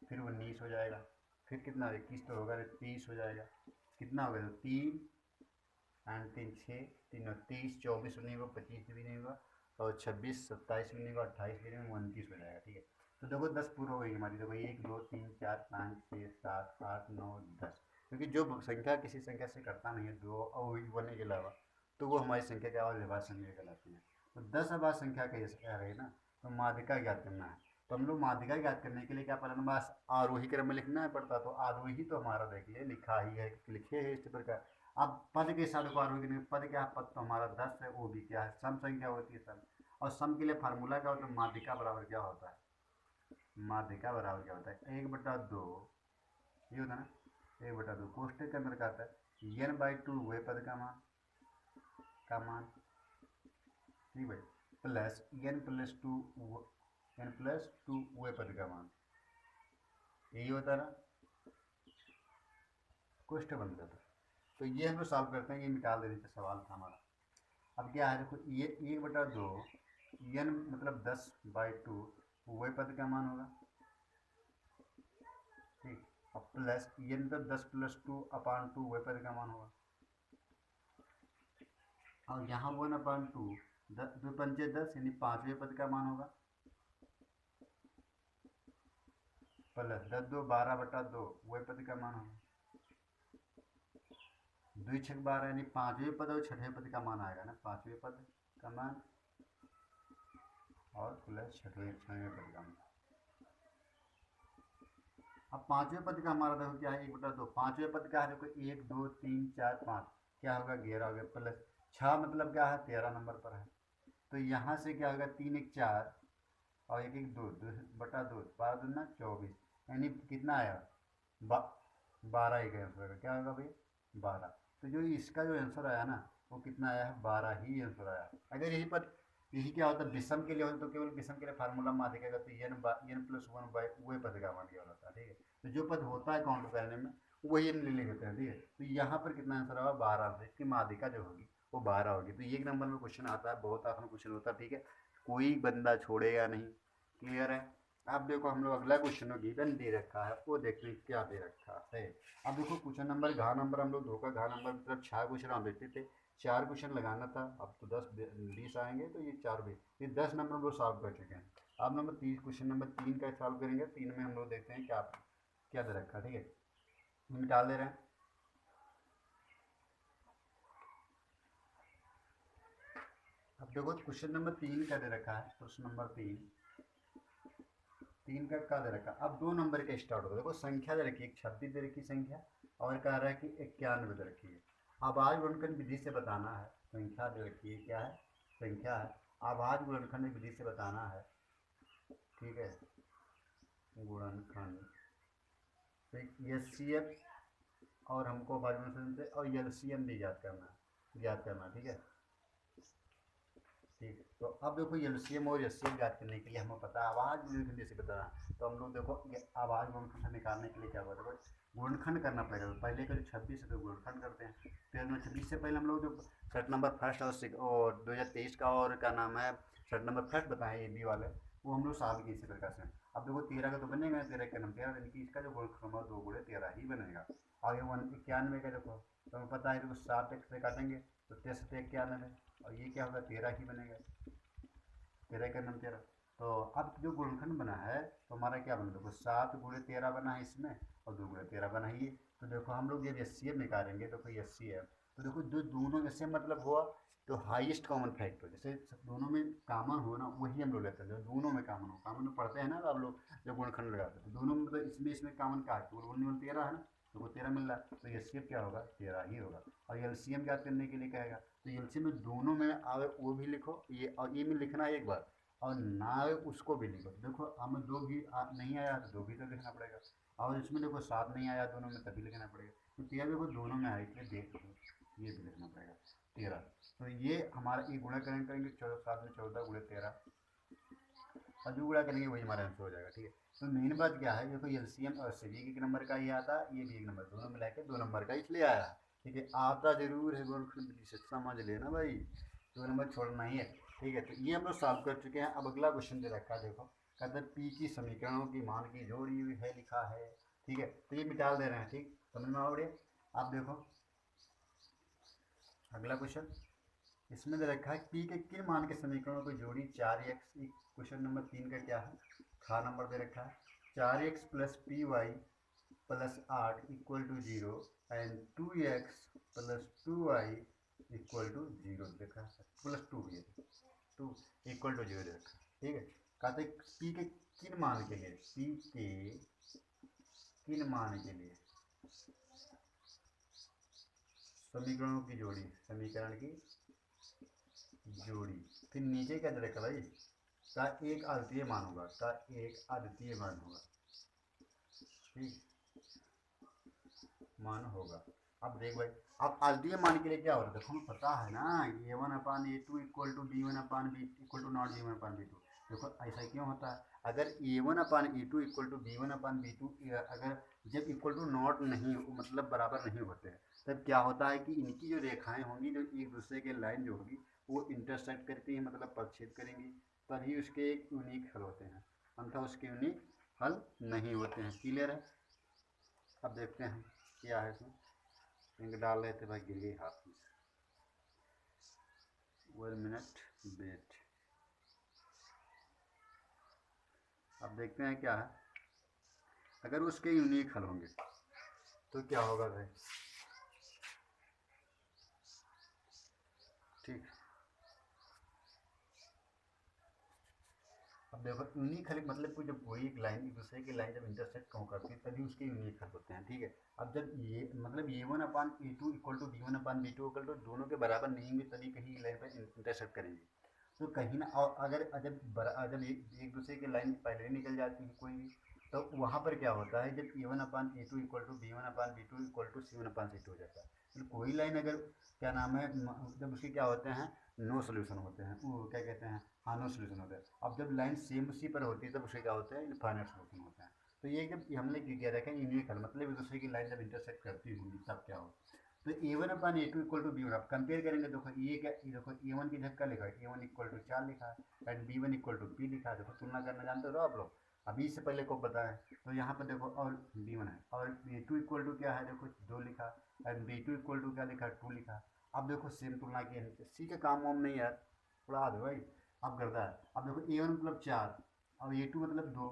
फिर 19 हो जाएगा, फिर कितना 21 तो होगा नहीं, 30 हो जाएगा, कितना हो गया, तो 3 एंड 3 6, 3 30, 24 नहीं होगा, 25 भी नहीं होगा, और 26 27 भी नहीं होगा, 28 भी नहीं होगा, 29 हो जाएगा, ठीक है। तो देखो 10 पूरा हो गई हमारी। देखो 1 2 3 4 5 6 7 8 9 10, क्योंकि जो संख्या किसी संख्या से करता नहीं है दो और वन के अलावा, तो वो हमारी संख्या क्या और अभाज्य संख्या कहलाती है। तो 10 अभाज्य संख्या का कह रहे हैं ना, तो माध्यिका ज्ञात करना है। तो हम लोग माध्यिका ज्ञात करने के लिए क्या पहला नंबर आरोही क्रम में लिखना है पड़ता। तो आरोही तो हमारा देखिए लिखा ही है, लिखे है इस प्रकार। अब पद के साथ आरोही क्रम, पद क्या है, पद तो हमारा 10 है, वो भी क्या है, सम संख्या होती है सम। और सम के लिए फार्मूला क्या होता है, माध्यिका बराबर क्या होता है, माध्यिका बराबर क्या होता है, 1/2 ये होता है ना, 1/2 कोष्टक के अंदर क्या आता है, n/2 वे पद का मान, ठीक भाई, प्लस n+2 वे पद का मान, यही होता है ना, कोष्टक बन जाता है। तो ये हम लोग सॉल्व करते हैं, ये निकाल देने का सवाल था हमारा। अब क्या है, देखो ये 1/2 n मतलब 10/2 वे पद का मान होगा, ठीक। अब प्लस ये मतलब 10+2/2 वे पद का मान होगा, और यहाँ 1/2 2 पंचे 10 यानी 5वें पद का मान होगा, प्लस 10 2 12/2 वे पद का मान होगा, 2 6 12 यानी 5वें पद और 6वें पद का मान आएगा ना, 5वें पद का मान और प्लस 6वें पद का मान। अब 5वें पद का हमारा देखो क्या है, 1/2, 5वें पद का है देखो 1 2 3 4 5, क्या होगा 11 हो गया, प्लस 6 मतलब क्या है 13 नंबर पर है। तो यहाँ से क्या होगा, 3 1 4 और 1 1 2, 2/2, 12 दूना 24, यानी कितना आया 12 ही का आंसर, क्या होगा भाई 12। तो जो इसका जो आंसर आया ना वो कितना आया है, 12 ही आंसर आया। अगर यही पर यही क्या होता है विषम के लिए होता तो केवल विषम के लिए फार्मूला माध्यिका का, तो n+1 वही पद का मान केवल होता है, ठीक है। तो जो पद होता है काउंट करने में वही ले लेते हैं, ठीक है। तो यहाँ पर कितना आंसर होगा 12, इसकी माध्यिका जो होगी वो 12 होगी। तो 1 नंबर में क्वेश्चन आता है, बहुत आसान क्वेश्चन होता है, ठीक है, कोई बंदा छोड़ेगा नहीं, क्लियर है। अब देखो हम लोग अगला क्वेश्चन गिवन दे रखा है, वो देखते हैं क्या दे रखा है। अब देखो क्वेश्चन नंबर घा नंबर हम लोग धोखा घा नंबर मतलब 6 क्वेश्चन हम देखते थे, 4 क्वेश्चन लगाना था, अब तो 10 20 आएंगे, तो ये 4 भी, ये 10 नंबर हम लोग सॉल्व कर चुके हैं। अब नंबर 30 क्वेश्चन नंबर 3 का सॉल्व करेंगे, 3 में हम लोग देखते हैं क्या क्या दे रखा है, ठीक है, हम डाल दे रहे हैं। अब देखो क्वेश्चन नंबर 3 क्या दे रखा है, प्रश्न नंबर 3 का क्या दे रखा है। अब 2 नंबर के स्टार्ट होगा, देखो संख्या दे रखी है, 26 दे रखी संख्या, और कह रहा है कि 91 दे रखी है। आभाज्य गुणनखंड विधि से बताना है, संख्या दे रखी है, क्या है संख्या है, आभाज्य गुणनखंड विधि से बताना है, ठीक है। गुणनखंड, तो HCF और हमको भाजन से और LCM भी ज्ञात करना, ठीक है। ठीक, तो अब देखो LCM और HCF ज्ञात करने के लिए हमें पता है आवाज गुणनखंड जैसे बताना, तो हम लोग देखो ये आवाज गुणनखंड निकालने के लिए क्या होगा, देखो गुणनखंड करना पड़ेगा। तो पहले का जो 26 है तो गुणनखंड करते हैं, फिर 26 से पहले हम लोग जो सेट नंबर फर्स्ट और 2023 का और क्या नाम है सेट नंबर फर्स्ट बताए ये बी वाले, वो हम लोग सॉल्व किए इसी प्रकार से। अब देखो 13 का तो बनेगा, 13 का नंबर 13, यानी कि इसका जो गुणनखंड 2 गुणे 13 ही बनेगा। आगे 91 का देखो, तो हमें पता है देखो 7 से काटेंगे तो 13 से 91, और ये क्या होगा 13 ही बनेगा, 13 का नंबर 13। तो अब जो गुणनखंड बना है तो हमारा क्या बना, देखो 7 गुणे 13 बना है इसमें और 2 गुणे 13 बना है ये। तो देखो हम लोग जब HCF निकालेंगे तो कोई HCF, तो देखो जो दोनों जैसे मतलब हुआ तो हाईएस्ट कॉमन फैक्टर, जैसे दोनों में कॉमन हो ना वही हम लोग लेते हैं, जो दोनों में कॉमन हो, कॉमन में पढ़ते हैं ना आप लोग जब गुणनखंड लगाते हैं, तो दोनों में तो इसमें कॉमन क्या है, केवल 13 है ना, तो वो 13 मिल रहा है, तो HCF क्या होगा 13 ही होगा। और LCM ज्ञात करने के लिए कहेगा, तो LCM में दोनों में आवे वो भी लिखो, ये और ये में लिखना है एक बार, और ना आवे उसको भी लिखो। देखो हमें 2 भी नहीं आया तो 2 भी तो लिखना पड़ेगा, और इसमें देखो 7 नहीं आया दोनों में तभी लिखना पड़ेगा, तो 13 देखो दोनों में आया इसलिए देख ये भी लिखना पड़ेगा 13। तो ये हमारा ये गुणाकरण करेंगे 7 में 14 गुणे 13, और जो गुणा करेंगे वही हमारा आंसर हो जाएगा, ठीक है। तो मेन बात क्या है, देखो LCM और HCF एक नंबर का ही आता है, ये भी एक नंबर, दोनों मिला के 2 नंबर का इसलिए आया, ठीक है। आता जरूर है गुणनखंड से, समझ लेना भाई, 2 नंबर छोड़ना ही है, ठीक है। तो ये हम लोग सॉल्व कर चुके हैं। अब अगला क्वेश्चन दे रखा है, देखो कहते हैं P की समीकरणों की मान की जोड़ी हुई है लिखा है, ठीक है। तो ये मिटाल दे रहे हैं, ठीक, समझ में आ रही है। आप देखो अगला क्वेश्चन, इसमें दे रखा है P के किन मान के समीकरणों की जोड़ी 4x, क्वेश्चन नंबर 3 का क्या है, खा नंबर दे रखा है 4x plus PY plus 8 equal to 0 and 2x plus 2y equal to 0 देखा है, प्लस 2 ये 2 इक्वल टू 0 देखा, ठीक है। कहते P के किन मान के लिए, P के किन मान के लिए समीकरणों की जोड़ी, समीकरण की जोड़ी, फिर नीचे क्या दे रखा भाई, का एक अद्वितीय मान होगा, का एक अद्वितीय मान होगा, ठीक मान होगा। अब देख भाई, अब अद्वितीय मान के लिए क्या होता है, देखो हमें पता है ना A1/A2 equal to B1/B equal to not B1/B2। देखो ऐसा क्यों होता है, अगर A1/A2 इक्वल टू B1/B2 अगर जब इक्वल टू नॉट नहीं मतलब बराबर नहीं होते हैं, तब क्या होता है कि इनकी जो रेखाएं होंगी जो एक दूसरे के लाइन जो होगी वो इंटरसेक्ट करती है, मतलब परिच्छेद करेंगी, तभी उसके एक यूनिक हल होते हैं, अन्यथा उसके यूनिक हल नहीं होते हैं। क्लियर है। अब देखते हैं क्या है इसमें, इंक डाल रहे थे भाई गिर गई हाथ में, 1 मिनट वेट। अब देखते हैं क्या है, अगर उसके यूनिक हल होंगे तो क्या होगा भाई, ठीक। अब देखो यूनिक हल मतलब कोई जब कोई एक लाइन एक दूसरे की लाइन जब इंटरसेक्ट कौन करती है तभी उसके यूनिक हल होते हैं, ठीक है। अब जब ये मतलब A1/A2 equal to B1/B2 equal to दोनों के बराबर नहीं होंगे तभी कहीं लाइन पर इंटरसेक्ट करेंगे, तो कहीं ना, और अगर जब एक दूसरे की लाइन पहले निकल जाती है कोई भी, तो वहाँ पर क्या होता है जब A1/A2 equal to B1/B2 equal to C1/C2 हो जाता है, तो कोई लाइन अगर क्या नाम है जब उसके क्या होते हैं नो सोल्यूशन होते हैं, वो क्या कहते हैं, हाँ नो सोल्यूशन होता है। अब जब लाइन सेम उसी पर होती है तब उसके क्या होते हैं इनफाइनाइट सोल्यूशन होते हैं। तो ये जब हमने क्या रखा है यूनिक हल, मतलब एक दूसरे की लाइन जब इंटरसेक्ट करती होंगी तब क्या हो, तो A1/A2 इक्वल टू B1 आप कंपेयर करेंगे, देखो ये क्या, ये देखो A1 की जगह क्या लिखा है, A1 इक्वल टू 4 लिखा है and B1 equal to P लिखा है। देखो तुलना करना जानते हो आप लोग, अभी इससे पहले को बताया, तो यहाँ पर देखो और B1 है और B2 इक्वल टू क्या है, देखो 2 लिखा एंड B2 इक्वल टू क्या लिखा है 2 लिखा। अब देखो सेम तुलना की है, सी का काम वाम नहीं यार, उड़ा दो भाई, अब करता है। अब देखो A1 मतलब 4 और A2 मतलब 2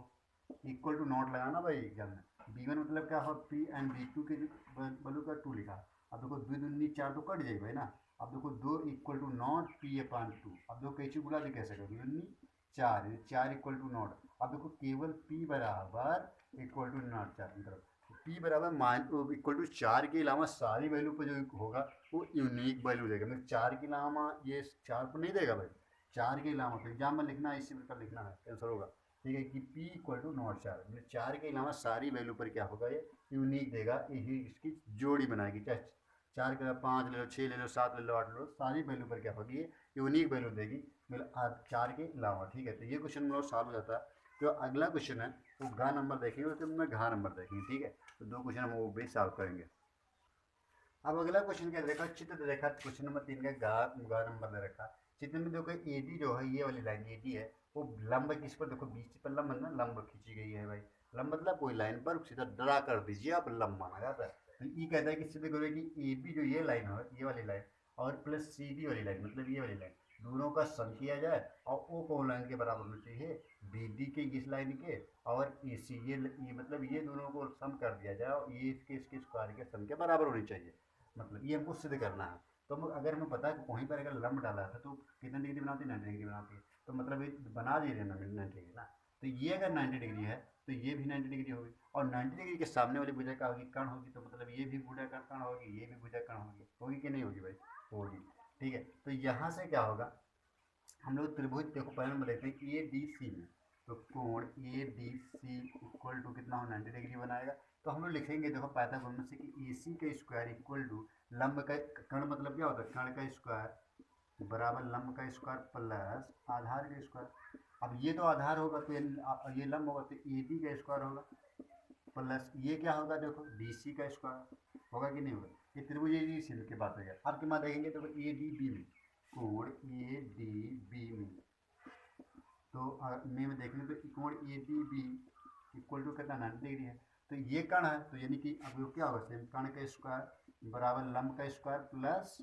इक्वल टू नॉट लगाना भाई एग्जाम में, B1 मतलब क्या हो P एंड B2 के वैल्यू का 2 लिखा। अब देखो 2 दूनी 4 तो कट जाएगा भाई ना, अब देखो 2 इक्वल टू नॉट P/2, अब देखो कैसे गुणा भी कैसे करो 2 दूनी 4, 4 इक्वल टू नॉट, अब देखो केवल P बराबर इक्वल टू नॉट 4 मतलब P बराबर इक्वल टू 4 के अलावा सारी वैल्यू पर जो होगा वो यूनिक वैल्यू देगा, मतलब 4 के अलावा ये 4 को नहीं देगा भाई, 4 के अलावा, तो एग्जाम में लिखना है इसी प्रकार लिखना है, आंसर होगा ठीक है, कि p इक्वल टू नॉट 4, मतलब 4 के अलावा सारी वैल्यू पर क्या होगा, ये यूनिक देगा, यही इसकी जोड़ी बनाएगी, चाहे 4 के अलावा 5 ले लो, 6 ले लो, 7 ले लो, 8 ले लो, सारी वैल्यू पर क्या होगी, ये यूनिक वैल्यू देगी, मतलब 4 के अलावा। ठीक है, तो ये क्वेश्चन मतलब सॉल्व हो जाता है। जो अगला क्वेश्चन है वो घा नंबर देखेंगे, उसके में घा नंबर देखेंगे। ठीक है, तो दो क्वेश्चन हम वो भी सॉल्व करेंगे। अब अगला क्वेश्चन क्या देखा, चित्र दे रखा, क्वेश्चन नंबर 3 का गा नंबर दे रखा। चित्र में देखो एडी जो है, ये वाली लाइन एडी है, वो लंब किस पर, देखो बीच पर लंब है ना, लंब खींची गई है भाई। लंब मतलब कोई लाइन पर सीधा ड्रा कर दीजिए आप, लंब माना जाता है। तो ये कहता है कि सीधे करो कि ए बी जो ये लाइन है, ये वाली लाइन, और प्लस सी डी वाली लाइन, मतलब ये वाली लाइन, दोनों का सम किया जाए, और ओ कौन लाइन के बराबर होना चाहिए, बी डी के इस लाइन के, और ए सी ये मतलब ये दोनों को सम कर दिया जाए, और ये इसके स्क्वायर के सम के बराबर होनी चाहिए। मतलब ये हमको सिद्ध करना है। तो अगर हमें पता है कि वहीं पर अगर लंब डाला था तो कितने डिग्री बनाती है, 90 डिग्री बनाती है। तो मतलब ये बना दिए थे 90 डिग्री ना। तो ये अगर 90 डिग्री है तो ये भी 90 डिग्री होगी, और 90 डिग्री के सामने वाली भुजा क्या होगी, कर्ण होगी। तो मतलब ये भी भुजा कर्ण होगी, ये भी भुजा कर्ण होगी, होगी कि नहीं होगी भाई, होगी। ठीक है, तो यहाँ से क्या होगा, हम लोग त्रिभुज देखो पहले नंबर देखते हैं ए डी सी में, तो कोण A D C equal to कितना हो, 90 डिग्री बनाएगा। तो हम लोग लिखेंगे देखो पाइथागोरस से कि ए सी का स्क्वायर इक्वल टू लंब का कर्ण, मतलब क्या होता है, कर्ण का स्क्वायर बराबर लंब का स्क्वायर प्लस आधार का स्क्वायर। अब ये तो आधार होगा तो ये लंब होगा, तो ए डी का स्क्वायर होगा, प्लस ये क्या होगा, देखो डी सी का स्क्वायर होगा कि नहीं होगा। ये त्रिभुज ए डी सी की बात हो गया। अब की बात देखेंगे देखो ए डी बी में, कोण ए डी बी में, तो में देखेंगे तो कोण A D B equal to कितना, 90 डिग्री है। तो ये कर्ण है, तो यानी कि अब क्या होगा, सेम कर्ण का स्क्वायर बराबर लंब का स्क्वायर प्लस,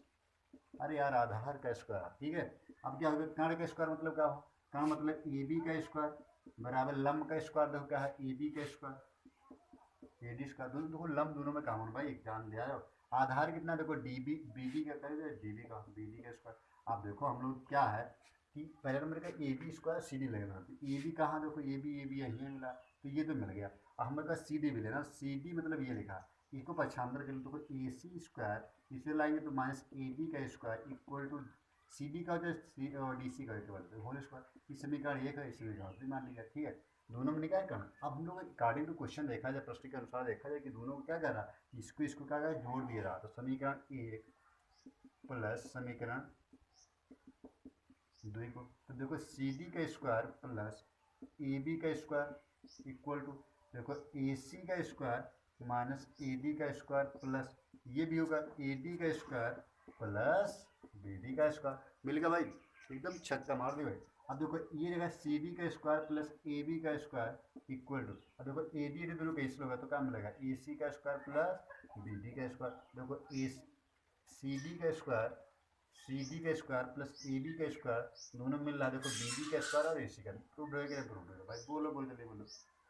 अरे यार आधार का स्क्वायर। ठीक है, अब क्या होगा, कर्ण का स्क्वायर मतलब क्या हो, कर्ण मतलब ए बी का स्क्वायर बराबर लंब का स्क्वायर, देखो क्या है, ए बी का स्क्वायर, ए डी स्क्वायर, दोनों देखो लंब दोनों में कॉमन भाई, जान लिया जाओ। आधार कितना देखो डी बी, बी डी का करेंगे, डी बी का, बी डी का स्क्वायर। अब देखो हम लोग क्या है कि पहले नंबर का A B square C D लगना, तो ए बी कहाँ, देखो ए बी यहीं मिला, तो ये तो मिल गया। अब हमारे पास सी डी भी लेना, सी डी मतलब ये लिखा, इसको पक्षांतर कर लो, तो ए सी स्क्वायर इसे लाएंगे तो माइनस ए बी का square equal to C D का जो सी और डी सी का होल स्क्वायर। इस समीकरण एक है, इस समीकरण भी मान लिया। ठीक है, दोनों में निकाय कर्ण। अब हम लोग अकॉर्डिंग टू क्वेश्चन देखा जाए, प्रश्न के अनुसार देखा जाए कि दोनों को क्या कर रहा, इसको क्या कर जोड़ दिया रहा। तो समीकरण एक प्लस समीकरण दो को, तो देखो सी डी का स्क्वायर प्लस ए बी का स्क्वायर इक्वल टू, देखो ए सी का स्क्वायर माइनस ए डी का स्क्वायर प्लस ये भी होगा ए डी का स्क्वायर प्लस बी डी का स्क्वायर। मिल गया भाई, एकदम छक्का मार दी भाई। अब देखो ये जगह सी डी का स्क्वायर प्लस ए बी का स्क्वायर इक्वल टू, अब देखो ए डी दोनों कैंसिल होगा तो क्या मिलेगा, ए सी का स्क्वायर प्लस बी डी का स्क्वायर। देखो ए सी डी का स्क्वायर, सी डी का स्क्वायर प्लस ए बी का स्क्वायर दोनों मिल रहा है, देखो बी डी का स्क्वायर और ए सी का। प्रूव रहेगा, प्रूव रहेगा भाई, बोलो बोल जल्दी बोलो।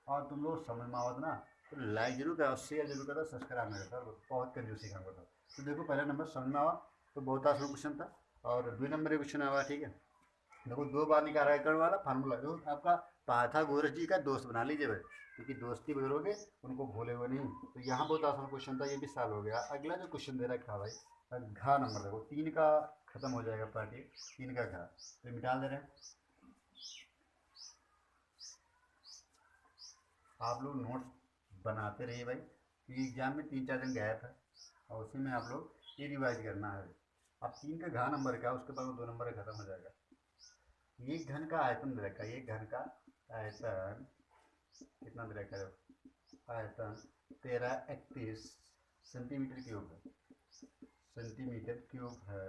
और तुम लोग समझ में आवत ना, तो लाइक जरूर करो, शेयर जरूर करो, सब्सक्राइब नहीं करो, बहुत कंजूसी काम करता। तो देखो पहला नंबर समझ में आवा, तो बहुत आसान क्वेश्चन था। और 2 नंबर क्वेश्चन आवा। ठीक है, देखो 2 बार निकाल रहा है कर्ण वाला फार्मूला, जो आपका पाइथागोरस जी का दोस्त बना लीजिए भाई, क्योंकि दोस्ती करोगे उनको भूलेगे नहीं। तो यहाँ बहुत आसान क्वेश्चन था, ये भी सॉल्व हो गया। अगला जो क्वेश्चन दे रखा भाई, घा नंबर देखो 3 का खत्म हो जाएगा पार्टी, 3 का घा, तो मिटा दे रहे हैं। आप लोग नोट्स बनाते रहिए भाई, क्योंकि एग्जाम में 3-4 दिन गैप है, और उसी में आप लोग ये रिवाइज करना है। अब 3 का घा नंबर का, उसके बाद 2 नंबर खत्म हो जाएगा। एक घन का आयतन दे रखा है, एक घन का आयतन कितना दे रखा है, आयतन 1331 सेंटीमीटर क्यूब है, सेंटीमीटर क्यूब है।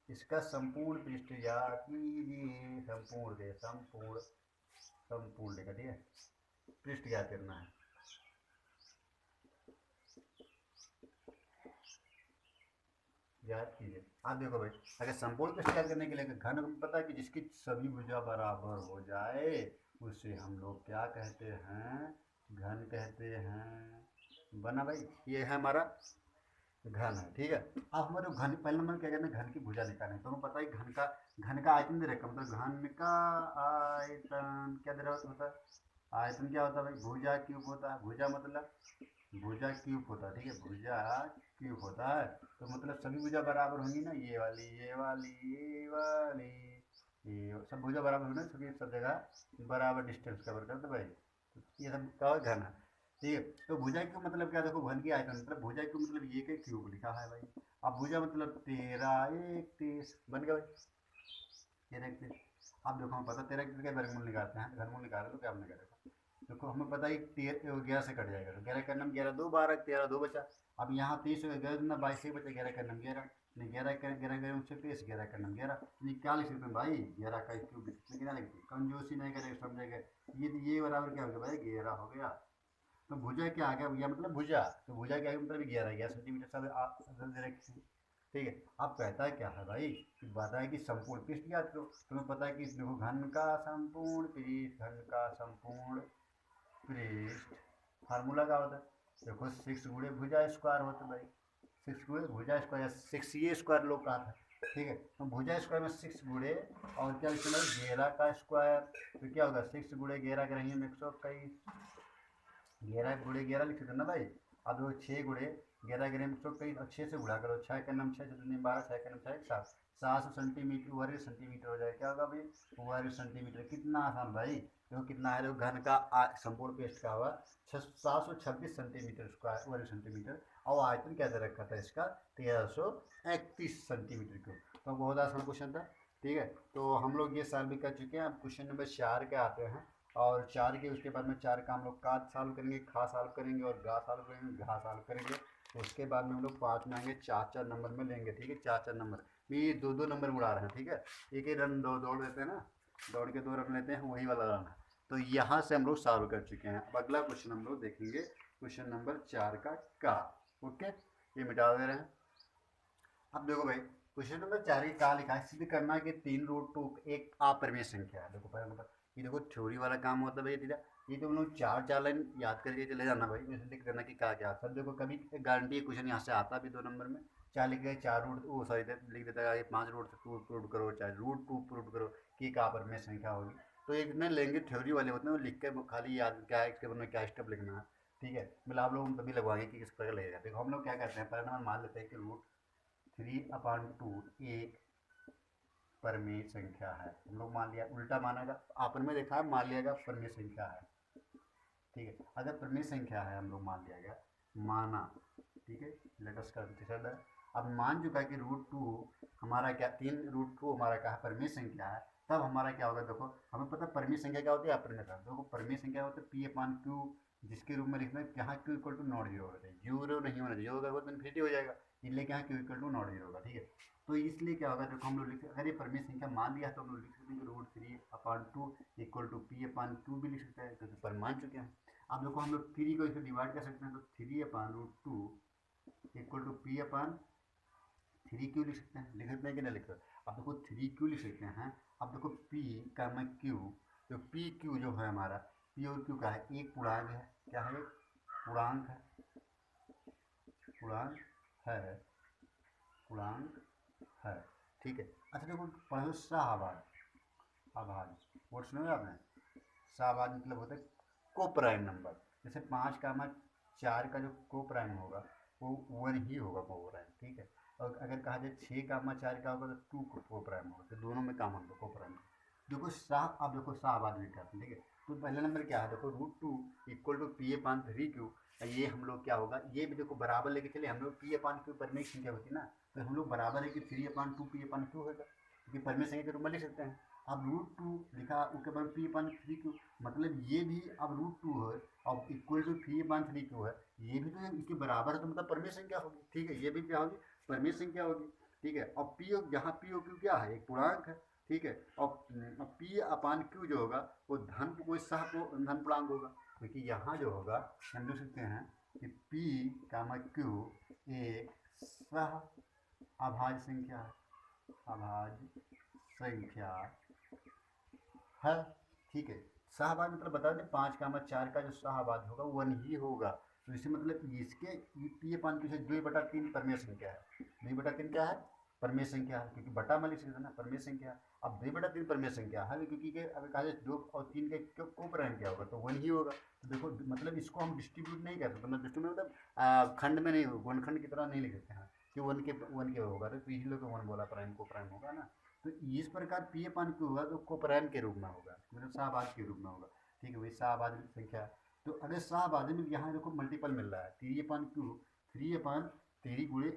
इसका संपूर्ण पृष्ठ या कीजिए, संपूर्ण दे, संपूर्ण संपूर्ण लेकर, ठीक है, पृष्ठ ज्ञात करना है। याद कीजिए, आप देखो भाई, अगर संपूर्ण पृष्ठ ज्ञात करने के लिए घन पता है कि जिसकी सभी भुजा बराबर हो जाए उसे हम लोग क्या कहते हैं, घन कहते हैं। बना भाई, ये है हमारा घन है। ठीक है, अब हमारे घन पहले नंबर क्या करना है, घन की भुजा निकालना है। तो हमें पता है घन का आयतन दे रखा, मतलब घन का आयतन क्या दे रहा होता है, आयतन क्या होता है भाई, भुजा क्यूब होता है। भुजा मतलब भुजा क्यूब होता है, ठीक है, भुजा क्यूब होता है। तो मतलब सभी भुजा बराबर होंगी ना, ये वाली ये वाली ये वाली ये सब भुजा बराबर होना क्योंकि सब जगह बराबर डिस्टेंस कवर करते भाई। तो ये सब का घन है, ठीक है। तो भुजा का मतलब क्या, देखो घन की आयतन मतलब भुजा का मतलब ये के क्यूब लिखा है भाई। अब भुजा मतलब 13 1 30 बन गया भाई, 13 1 30। अब देखो हमें पता 13 1 के वर्गमूल निकालते हैं, घनमूल निकाले तो क्या हमने करेगा, देखो हमें पता है 11 से कट जाएगा, तो 11 का नम 11 2 12 13 2 बचा। अब यहाँ 30 11 ना 22 से बचा, 11 का नम 11 नहीं, 11 का 11 उनसे 30, 11 का नम 11 नहीं, क्या लिख सकते हैं भाई 11 का क्यूब लिख सकते हैं, कंजूसी नहीं करेगा समझेगा। ये बराबर क्या हो गया भाई 11 हो गया। तो भुजा क्या आ गया भैया, मतलब भुजा, तो भुजा क्या मतलब 11 सेंटीमीटर सब। ठीक है। अब कहता है क्या है भाई कि बताए कि संपूर्ण पृष्ठ याद करो, तुम्हें पता है कि देखो घन का संपूर्ण पृष्ठ, घन का संपूर्ण पृष्ठ फार्मूला क्या होता है, देखो 6 गुणे भुजा स्क्वायर होता है भाई, 6 गुणे भुजा स्क्वायर या 6 ये स्क्वायर लोग कहा था, ठीक है। तो भुजा स्क्वायर में 6 गुणे और क्या लिखना है 11 का स्क्वायर, तो क्या होगा 6 गुणे 11 करेंगे 121, 11 गुणे 11 लिख सकते ना भाई। अब देखो 6 गुणे 11 ग्राम 121 और 6 से गुणा करो, 6 का नाम 6 दूनी 12, 6 का नाम 6 7, 700 सेंटीमीटर वर्ग सेंटीमीटर हो जाएगा, क्या होगा भाई वर्ग सेंटीमीटर। कितना आसान भाई, देखो कितना है, देखो घन का संपूर्ण पृष्ठ का हुआ 726 सेंटीमीटर स्क्वायर वर्ग सेंटीमीटर, और आयतन क्या दे रखा था इसका 1331 सेंटीमीटर क्यूब। तो बहुत आसान क्वेश्चन था, ठीक है। तो हम लोग ये सॉल्व भी कर चुके हैं, अब क्वेश्चन नंबर 4 के आते हैं। और 4 के उसके बाद में 4 का हम लोग का सॉल्व करेंगे, खा सॉल्व करेंगे और गा सॉल्व करेंगे, घा सॉल्व करेंगे। उसके बाद में हम लोग 5 में आएंगे, 4 नंबर में लेंगे, ठीक है। 4 नंबर भी 2 नंबर उड़ा रहे हैं, ठीक है। एक ही रन दौड़ देते हैं ना, दौड़ के 2 रन लेते हैं, वही वाला रन है। तो यहाँ से हम लोग सॉल्व कर चुके हैं। अब अगला क्वेश्चन हम लोग देखेंगे, क्वेश्चन नंबर 4 का। ओके, ये मिटा दे रहे हैं। अब देखो भाई क्वेश्चन नंबर 4 की क्या लिखा है, सिद्ध करना है कि 3√2 एक अपरिमेय संख्या है। देखो पहले मतलब ये देखो थ्योरी वाला काम होता है भैया दीदा, ये तो हम लोग 4 लाइन याद करके चले जाना भाई, जैसे लिख देना कि क्या क्या। सब देखो कभी गारंटी है क्वेश्चन यहाँ से आता भी 2 नंबर में, चाहे लिख गए 4 रूट वो सॉरी लिख देता है 5 रूट प्रूव करो, चाहे √2 प्रूव करो कि एक अपरिमेय संख्या होगी। तो एक न लेंगे थ्योरी वाले होते हैं, वो लिख के खाली याद क्या है इसके बारे में क्या स्टेप लिखना है, ठीक है। मतलब आप लोग तभी लगवाएंगे कि किस प्रकार लगेगा। देखो हम लोग क्या करते हैं, पहले नंबर मान लेते हैं कि √3/2 एक परमेय संख्या है। हम लोग मान लिया, उल्टा मानेगा आपन में देखा है, मान लिया गया परमेय संख्या है, ठीक है। अगर परमेय संख्या है हम लोग मान लिया गया, माना, ठीक है। लेटस कर अब मान चुका है कि √2 हमारा क्या 3√2 हमारा क्या है परमेय संख्या है, तब हमारा क्या होगा, देखो हमें पता परमेय संख्या क्या होती है, अपरिमेय संख्या। देखो परमेय संख्या होती है P/Q, जिसके रूप में लिखना है यहाँ Q equal to not zero होना चाहिए, जीरो नहीं होना चाहिए, जीरो होगा तो इन्फिनिटी हो जाएगा, इसलिए क्या Q equal to not zero होगा, ठीक है। तो इसलिए क्या होगा, देखो हम लोग लिख, अगर ये परमेय संख्या मान लिया तो हम लोग लिख सकते हैं √3/2 इक्वल टू P/Q भी लिख सकते हैं, क्योंकि पर मान चुके हैं। अब देखो हम लोग 3 को इसमें डिवाइड कर सकते हैं, तो 3/√2 इक्वल टू P/3Q लिख सकते हैं, लिख सकते हैं कि नहीं लिख सकते। अब देखो 3Q लिख सकते हैं। अब देखो P का मैं Q, जो PQ जो है हमारा P और Q का है एक पूर्णांक है, क्या है पूर्णांक है, पूर्णांक है, पूर्णांक है, ठीक है। अच्छा देखो पढ़ो शाहबाद, आभाज वर्ड सुना आपने, शाहबाद मतलब होता है को प्राइम नंबर, जैसे 5/4 का जो को प्राइम होगा वो 1 ही होगा को प्राइम, ठीक है। और अगर कहा जाए 6/4 का होगा तो 2 को प्राइम होगा, तो दोनों में काम होगा को प्राइम। देखो शाह, अब देखो शाहबाद भी करते हैं, ठीक है। तो पहला नंबर क्या है, देखो √2 इक्वल टू P/3Q, ये हम लोग क्या होगा, ये भी देखो बराबर लेके चले, हम लोग P/Q परमेय संख्या होती है ना, तो हम लोग बराबर है कि 3/2 P/Q होगा, क्योंकि परमेय संख्या के रूप में लिख सकते हैं। अब √2 लिखा उसके बाद P/3Q, मतलब ये भी अब √2 है और इक्वल टू P/3Q है, ये भी तो इसके बराबर है, तो मतलब परमेय संख्या होगी, ठीक है। ये भी क्या होगी परमेय संख्या होगी, ठीक है। और P यहाँ P और Q क्या है, एक पूर्णांक है, ठीक है। और P/Q जो होगा वो धन कोई सह को धन पूर्णांक होगा, क्योंकि यहाँ जो होगा हम देख सकते हैं कि P/Q एक सह अभाज्य संख्या है, अभाज्य संख्या है, ठीक है। शाहबाद मतलब बता दें 5/4 का जो शाहबाद होगा वो 1 ही होगा, तो इससे मतलब इसके P/Q से 2/3 परमेय संख्या है, 2/3 क्या है परमेय संख्या है, क्योंकि बटा में लिख सकते ना परमेय संख्या। अब 2/3 परमेय संख्या है, क्योंकि के अगर कहा जाए 2 और 3 के को प्राइम क्या होगा तो 1 ही होगा। तो देखो मतलब इसको हम डिस्ट्रीब्यूट नहीं कर सकते, मतलब डिस्ट्रीब्यूट मतलब खंड में नहीं, गुणखंड की तरह नहीं लिख सकते हैं कि 1 के होगा, तो इसी लोग 1 बोला प्राइम को प्राइम होगा ना, तो इस प्रकार पी अपान क्यू होगा तो कोपरायन के रूप में होगा, मतलब शाहबाद के रूप में होगा। ठीक है, वही शाहबाद संख्या। तो अगर शाहबाद में यहाँ देखो मल्टीपल मिल रहा है, 3/3 गुणे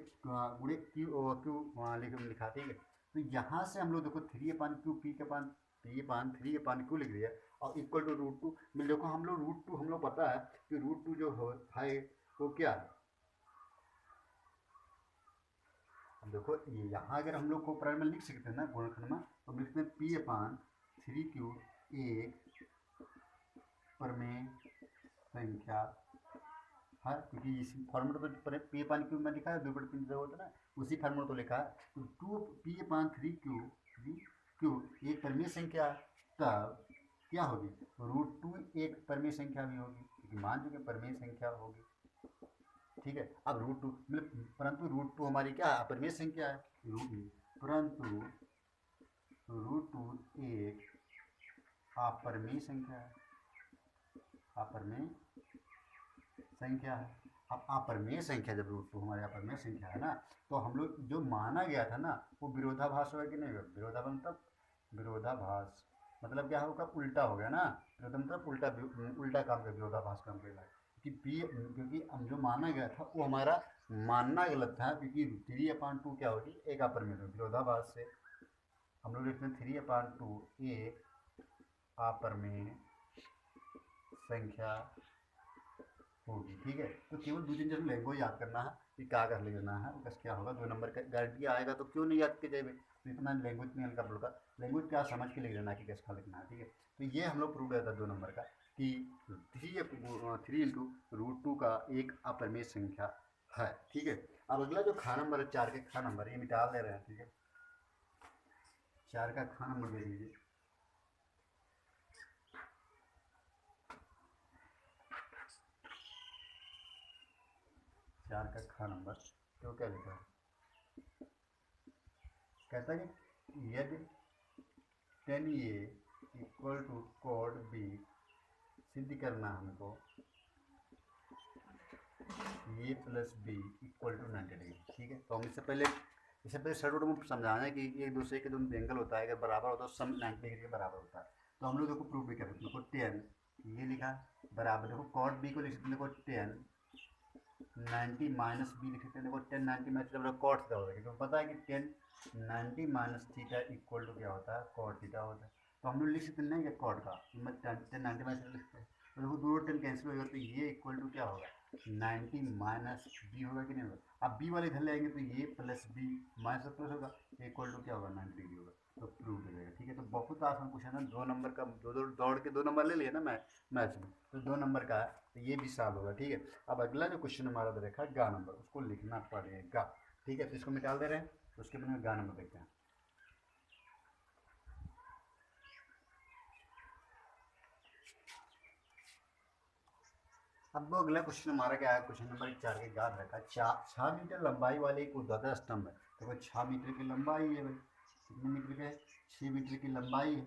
गुणे क्यू वहाँ लिखा। ठीक है, तो यहाँ से हम लोग देखो 3/q थ्री अपान क्यू लिख दिया और इक्वल टू √2 मिल। देखो हम लोग √2 हम लोग पता है कि √2 जो है वो क्या है। अब देखो ये यहाँ अगर हम लोग को प्राइम में लिख सकते हैं ना गुणनखंड में, तो हम लिखते हैं P/3Q एक प्रमेय संख्या है, क्योंकि इसी फॉर्मूला तो P/Q में लिखा है, 2/3 जो होता है ना उसी फॉर्मूला तो लिखा है। तो 2P/3Q एक प्रमेय संख्या, तब क्या होगी, √2 एक प्रमेय संख्या भी होगी, क्योंकि मान लो कि प्रमेय संख्या होगी। ठीक है, अब √2 मतलब परंतु √2 हमारी क्या है, अपरिमेय संख्या है, परंतु √2 एक अपरिमेय संख्या है, अपरिमेय संख्या है। अब अपरिमेय संख्या जब √2 हमारे अपरिमेय संख्या है ना, तो हम लोग जो माना गया था ना वो विरोधाभास होगा कि नहीं होगा। विरोधाभास मतलब क्या होगा, उल्टा हो गया ना, मतलब उल्टा काम कर, विरोधाभास काम कर, क्योंकि हम जो माना गया था वो हमारा मानना गलत था, क्योंकि 3/2 क्या होगी, एक अपरिमेय विरोधाभास से हम लोग लिखते हैं 3/2 एक अपरिमेय संख्या होगी। ठीक है, तो केवल 2-3 जन लैंग्वेज याद करना है कि क्या कर लेना है, बस क्या होगा 2 नंबर का गारंटी आएगा, तो क्यों नहीं याद किया जाए। तो इतना लैंग्वेज नहीं हल्का फुल्का लैंग्वेज क्या समझ के लिख लेना कि कैसे लिखना है। ठीक है, तो ये हम लोग प्रूव था 2 नंबर का कि 3 × √2 का एक अपरिमेय संख्या है। ठीक है, अब अगला जो खा नंबर है, 4 के खा नंबर, ये मिटा ले रहे हैं। ठीक है, 4 का खा नंबर दे दीजिए। 4 का खा नंबर तो क्या लिखा है, कहता है कि यदि tan A = cot B सिद्ध करना हमको A + B = 90 डिग्री। ठीक है, तो हम इससे पहले शॉर्ट में समझाना है कि एक दूसरे के दोनों एंगल होता है, अगर बराबर होता है तो सम 90 डिग्री के बराबर होता है। तो हम लोग देखो प्रूफ भी करें, देखो tan ये लिखा बराबर, देखो cot B को लिख सकते हैं, देखो tan 90 - B लिख सकते हैं। देखो tan 90 मतलब cot थीटा होता है, क्योंकि पता है कि tan 90 - थीटा इक्वल टू क्या होता है, cot थीटा होता है। तो हम लोग लिख सकते हैं कि cot का tan 90 - लिख सकते हैं, तो देखो 2 tan कैंसिल हो जाएगा, तो ये इक्वल टू क्या होगा, 90 - B होगा कि नहीं होगा। अब B वाले इधर ले आएंगे तो ये + B -+ होगा, इक्वल टू क्या होगा, 90 डिग्री होगा। तो प्रूव हो जाएगा। ठीक है, तो बहुत आसान क्वेश्चन है, 2 नंबर का दौड़ के 2 नंबर ले लिए ना मैथ्स में, तो 2 नंबर का है, तो ये भी सॉल्व होगा। ठीक है, अब अगला जो क्वेश्चन हमारा देखा गा नंबर, उसको लिखना पड़ेगा। ठीक है, तो इसको मिटा दे रहे हैं, तो उसके बाद में गा नंबर देखते हैं। अब वो अगला क्वेश्चन हमारा क्या है, क्वेश्चन नंबर 4 के याद रखा, 6 मीटर लंबाई वाले एक ऊर्ध्वाधर स्तंभ है। देखो 6 मीटर की लंबाई है भाई, कितने मीटर का है, 6 मीटर की लंबाई है।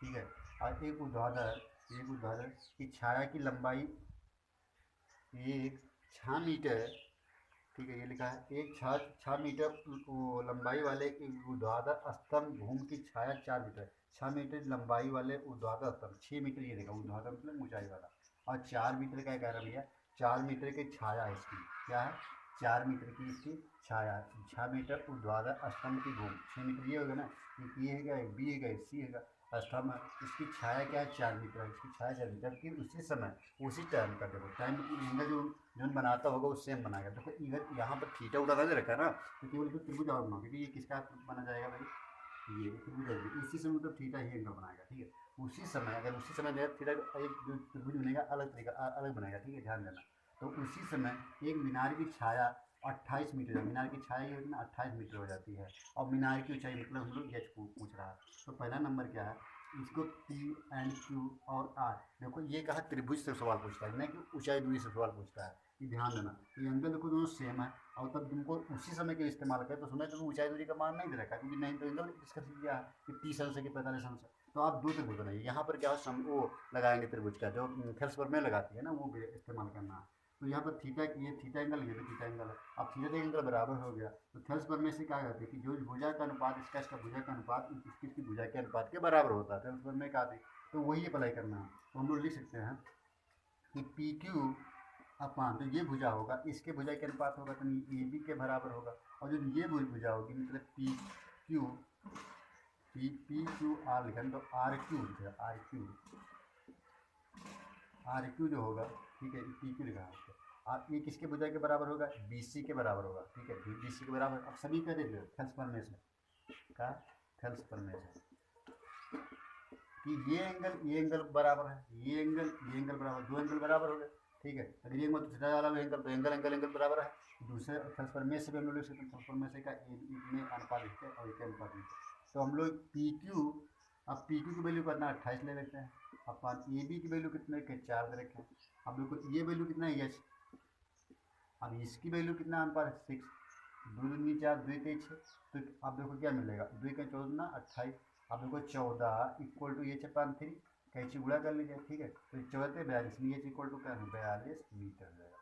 ठीक है, और एक ऊर्ध्वाधर की छाया की लंबाई एक 6 मीटर। ठीक है, ये लिखा है एक 6 मीटर लंबाई वाले एक ऊर्ध्वाधर स्तंभ, भूमि की छाया 4 मीटर। 6 मीटर लंबाई वाले ऊर्ध्वाधर स्तंभ, 6 मीटर ये देखा, ऊर्ध्वाधर मतलब ऊंचाई वाला, और 4 मीटर का कह रहा भैया, 4 मीटर की छाया है इसकी, क्या है, 4 मीटर की इसकी छाया, 6 मीटर ऊर्ध्वाधर स्तंभ की भूमि, 6 मीटर ये होगा ना, एक ये हैगा, एक बी हैगा, एक सी हैगा, स्तंभ, इसकी छाया क्या है, 4 मीटर है, इसकी छाया 4 मीटर, जबकि उसी समय उसी टाइम का देखो टाइम एंगल जो बनाता होगा वो सेम बनाएगा। देखो इधर यहाँ पर थीटा उठा दे रखा है ना, तो केवल इसको त्रिभुज और बनाओ, क्योंकि ये किसका बना जाएगा भाई, ये त्रिभुज, इसी समय मतलब थीटा ही एंगल बनाएगा। ठीक है, उसी समय अगर उसी समय थीटा एक जो त्रिभुज बनेगा अलग तरीका अलग बनेगा। ठीक है, ध्यान देना। तो उसी समय एक मीनार की छाया 28 मीटर है, मीनार की छाया ये होती है ना 28 मीटर हो जाती है, और मीनार की ऊंचाई मतलब हम लोग एच पूछ रहा है। तो पहला नंबर क्या है, इसको P एंड Q और R, देखो ये कहा त्रिभुज से सवाल पूछता है, ना कि ऊंचाई दूरी से सवाल पूछता है, ये ध्यान देना। ये एंगल देखो दोनों सेम है, और तब तुमको उसी समय के इस्तेमाल करें, तो समय तो ऊंचाई दूरी का मान नहीं दे रखा है, क्योंकि नहीं तो एंगल डिस्कस किया है कि 30 अंश की 45 अंश। तो आप 2 त्रिभुज बनाइए, यहाँ पर क्या वो लगाएंगे त्रिभुज का जो थेल्सफॉर्म में लगाती है ना, वो भी इस्तेमाल करना है। तो यहाँ पर थीटा, ये थीटा एंगल, ये भी थीटा एंगल है। अब थीटा एंगल बराबर हो गया तो थेल्स प्रमेय से क्या कहते हैं कि जो भुजा का अनुपात इसका भुजा का अनुपात इसकी भुजा के अनुपात के बराबर होता है। थेल्स प्रमेय का तो वही अप्लाई करना है। तो हम लोग लिख सकते हैं कि पी क्यू अपान, तो ये भुजा होगा इसके भुजा के अनुपात होगा तो ए बी के बराबर होगा, और जो ये भुजा होगी मतलब पी क्यू आर लिखा तो आर क्यू लिखेगा, आर क्यू जो होगा, ठीक है, पी क्यू लिखा है और ये किसके भुजा के बराबर होगा, बी सी के बराबर होगा, ठीक है, बी सी के बराबर। अब सभी कर देते थेल्स प्रमेय से का, थेल्स प्रमेय से कि ये एंगल बराबर है, ये एंगल बराबर, दो एंगल बराबर हो गए, ठीक है। अगर ये एंगल तो थीटा वाला एंगल, तो एंगल बराबर है। दूसरे थेल्स प्रमेय से भी हम लोग लिख सकते हैं, थेल्स प्रमेय से का इतने अनुपात लिखते हैं और इतने अनुपात लिखते हैं। तो हम लोग पी क्यू, अब पी क्यू की वैल्यू करना 28 ले लेते हैं, अपन ए बी की वैल्यू कितने के 4 दे रखे हैं। अब देखो ये वैल्यू कितना है एच, अब इसकी वैल्यू कितना अनुपात है 6, 2 दूनी 4, 2 तेईस 6, तो अब देखो क्या मिलेगा, 2 का 14 28, अब देखो 14 इक्वल टू एच अपान 3, कैंची गुणा कर लीजिए, ठीक है। तो 14 42, एच इक्वल टू क्या है 42 मीटर हो जाएगा,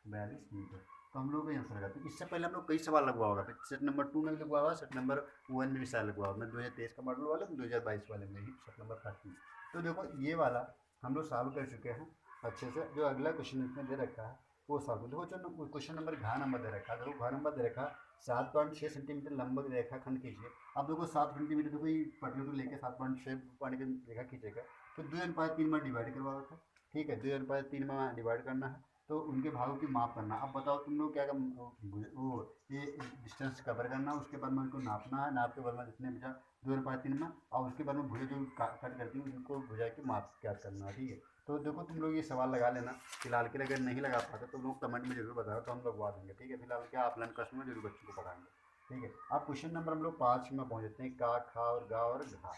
42 मीटर। तो हम लोग का आंसर होगा। तो इससे पहले हम लोग कई सवाल लगवा होगा, सेट नंबर 2 में भी लगवा होगा, सेट नंबर 1 में भी शायद लगवा होगा। मैं 2023 का मॉडल वाले में 2022 वाले में ही सेट नंबर 30। तो देखो ये वाला हम लोग सॉल्व कर चुके हैं अच्छे से। जो अगला क्वेश्चन इसमें दे रखा है वो सॉल्व देखो, जो क्वेश्चन नंबर घ नंबर दे रखा है, देखो घ नंबर दे रखा है 7.6 सेंटीमीटर लंबक रेखा खंड खींचिए। अब देखो 7 सेंटीमीटर देखो ये पटल को लेकर 7.6 पानी की रेखा खींचेगा, तो 2:3 में डिवाइड करवा था, ठीक है, 2:3 में डिवाइड करना है, तो उनके भागों की माप करना। अब बताओ तुम लोग क्या वो ये डिस्टेंस कवर करना, उसके बाद में उनको नापना है, नाप के बाद में जितने बचा 2:3 में, और उसके बाद में भुजा जो कट करती है उनको भुजा की माप क्या करना है, ठीक है। तो देखो तुम लोग ये सवाल लगा लेना, फिलहाल के लिए अगर नहीं लगा पाते तो लोग कमेंट में जरूर बताओ, तो हम लगवा देंगे, ठीक है। फिलहाल क्या ऑफलाइन क्लास में जरूर बच्चों को पढ़ाएंगे, ठीक है। अब क्वेश्चन नंबर हम लोग 5 में पहुँच जाते हैं, का, खा और गा और घा,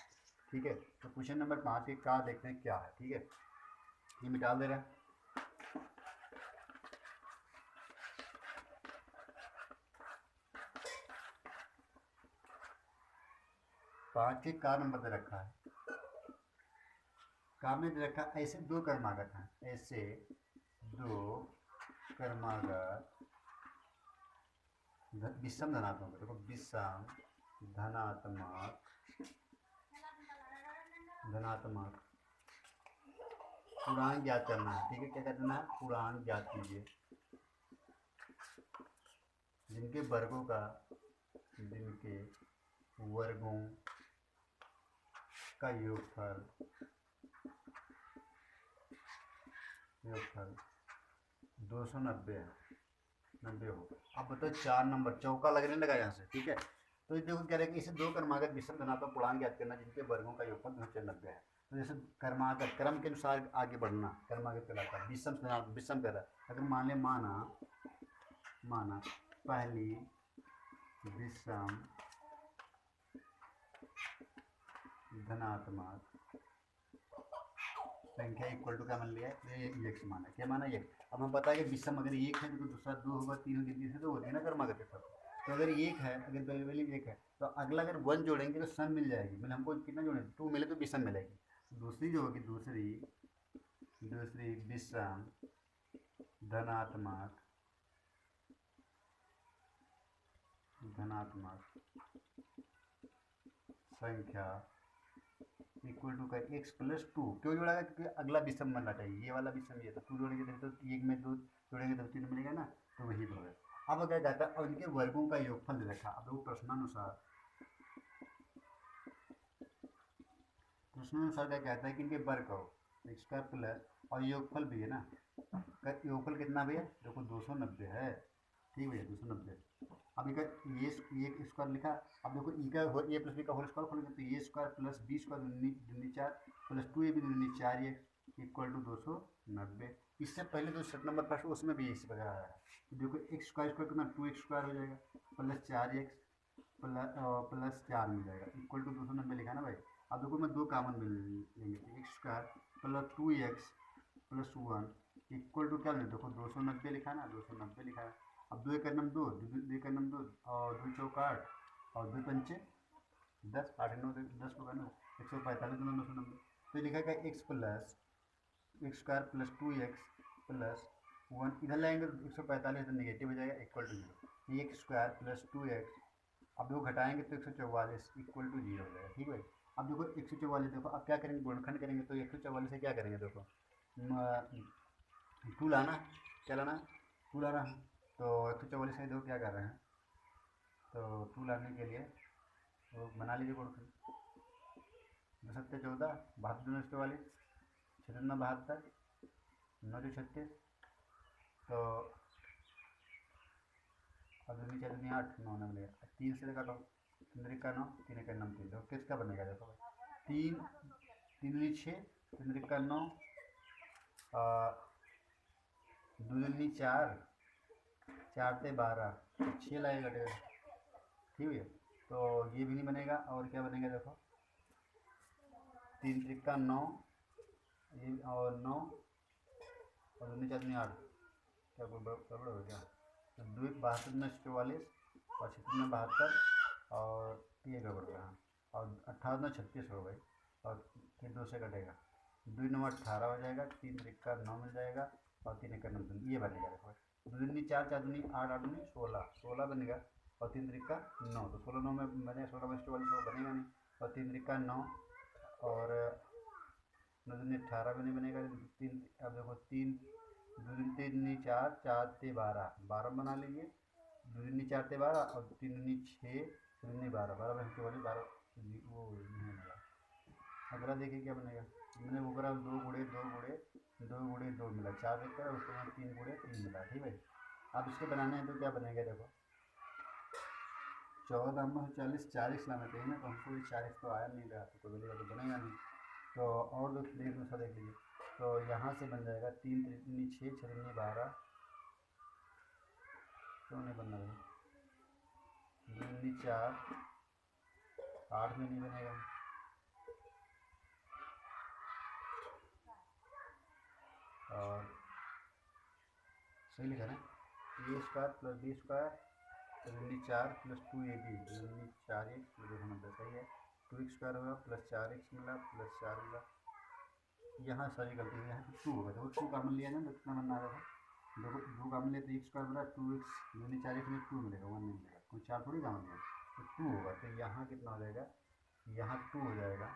ठीक है। तो क्वेश्चन नंबर 5 के का देखते हैं क्या है, ठीक है, ये मिटा दे रहे हैं। पाँच के का नंबर दे रखा है, का में दे रखा है ऐसे दो कर्मागत हैं, ऐसे दो कर्मागत विषम धनात्मक, देखो विषम धनात्मक पूर्णांक ज्ञात करना है, ठीक है। क्या करना है, पूर्णांक ज्ञात कीजिए, जिनके वर्गों का योगफल 290 है, 90 हो। अब बताओ 4 नंबर चौका लगने लगा यहाँ से, ठीक है। तो देखो कह रहे हैं कि इसे दो कर्मागत विषम धनात्मक पूर्णांक ज्ञात करना जिनके वर्गों का योगफल 290 है। तो जैसे कर्मागत क्रम के अनुसार आगे बढ़ना, कर्मागत कहलाता है, विषम कह रहा है। अगर मान लिया माना पहली विषम धनात्मक संख्या इक्वल टू क्या मान लिया है, एक माना, क्या माना एक। अब हम पता है कि विषम अगर एक है तो दूसरा 2 होगा, 3 होगी, तीसरे 2 होती है ना कर्मागत के साथ। तो अगर एक है, अगर वैल्यू एक है तो अगला अगर 1 जोड़ेंगे तो सम मिल जाएगी, मतलब हमको कितना जोड़े 2 मिले तो विषम मिलेगी। दूसरी जो होगी दूसरी विषम धनात्मक संख्या इक्वल टू का x प्लस 2, क्यों जोड़ेगा, क्योंकि अगला विषम बनना चाहिए, ये वाला विषम ये, तो 2 जोड़ेंगे तो एक में 2 जोड़ेंगे तो 3 मिलेगा ना, तो वही होगा। अब क्या कहता है, और इनके वर्गों का योगफल दे रखा। अब वो प्रश्नानुसार क्या कहता है कि इनके वर्ग हो x² प्लस और योगफल भी है ना, योगफल कितना भैया, देखो 290 है, ठीक भैया 290। अब इनका ये स्क्वायर लिखा, अब देखो ई का ए प्लस बी का होल स्क्वायर खोलेंगे तो ए स्क्वायर प्लस बी स्क्वायर दूनी 4 प्लस 2ab दूनी 4x इक्वल टू 290। इससे पहले जो सेट नंबर फर्स्ट उसमें भी इसी प्रकार आया है। देखो एक्स स्क्वायर कितना 2x स्क्वायर हो जाएगा प्लस 4x प्लस 4 मिल जाएगा इक्वल टू 290 लिखा ना भाई। अब देखो मैं 2 कॉमन मिल लेंगे, X square plus 2x plus 1 equal to क्या मिले, देखो 290 लिखा ना, 290 लिखा है। अब 2 एक नम 2 और 2 चौका 8 और 2 पंचे 10, 8 9 10 को 145 2 990। तो लिखा गया x square plus 2x plus 1 इधर लाएंगे तो 145 तो नेगेटिव हो जाएगा, equal to 0। X square plus 2x, अब देखो घटाएंगे तो 144 इक्वल टू 0 हो जाएगा। ठीक है, अब देखो 144, देखो अब क्या करेंगे, गुणनखंड करेंगे तो 144 से क्या करेंगे, देखो 2 लाना, क्या लाना, 2 लाना। तो 144 से देखो क्या कर रहे हैं, तो 2 लाने के लिए तो बना लीजिए गुणनखंड। 2 सत्ते 14, 72 दूनी 144, 6 72, 9 36, तो अब दूनी 4 दूनी 8, 9 9 मिलेगा, 3 से काटो, 3 का 9, 3 का 9, 3 देखो किसका बनेगा, देखो भाई 3 3 दूनी 6, 3 का 9, 2 दूनी 4, 4 से 12, 6 लाएगा कटेगा। ठीक है, तो ये भी नहीं बनेगा, और क्या बनेगा देखो 3 त्रिक का 9, ये और 9 और 2 4 8, क्या गड़बड़ हो गया, तो 2 72 में 44 और 6 में 72, और ये गड़बड़ हो गया, और 18 में 36 हो गई, और फिर 2 से कटेगा, 2 9 18 हो जाएगा, 3 त्रिक का 9 मिल जाएगा, और 3 का 9, ये बनेगा देखो 2 दूनी 4, 4 दूनी 8, 8 दूनी 16, 16 बनेगा, और 3 त्रिक का 9, तो 16 9 में बने, 16 में 44 बनेगा नहीं, और 3 त्रिक का 9, और 9 दूनी 18 भी नहीं बनेगा, 3, अब देखो 3 2 दूनी 3 4, 4 से 12, 12 बना लीजिए, 2 दूनी 4 से 12, और 3 दूनी 6, 3 दूनी 12, 12 में 12 वो नहीं बनेगा। अगला देखिए क्या बनेगा, मैंने वो करा 2 गुड़े 2 गुड़े 2 गुड़े 2 मिला, 4 एक करा, उसके बाद 3 गुड़े 3 मिला। ठीक है, अब इसके बनाने हैं तो क्या बनेगा, देखो 14 में 40, 40 लाना चाहिए ना, तो हमको ये 40 तो आया नहीं रहा, तो कोई बोलेगा तो बनेगा नहीं, तो और दो दूसरा देख लीजिए, तो यहाँ से बन जाएगा 3 3 6, 6 12, क्यों नहीं बन रहा है, 2 4, 8 में नहीं बनेगा, और सही लिखा ना, A square plus B square 4 plus 2 A B 4 X plus 90, सही है, 2 एक्स स्क्वायर होगा प्लस 4 एक्स मिला प्लस 4 मिला, यहाँ सारी गलती है, यहाँ 2 होगा, देखो 2 कॉमन लिया ना तो कितना बनना रहेगा, देखो 2 कॉमन लिया तो एक्स स्क्वायर बना 2 एक्स, 2 4 एक्स में 2 मिलेगा, 1 नहीं मिलेगा, कोई 4 थोड़ी कॉमन लिया, तो 2 होगा, तो यहाँ कितना हो जाएगा, यहाँ 2 हो जाएगा,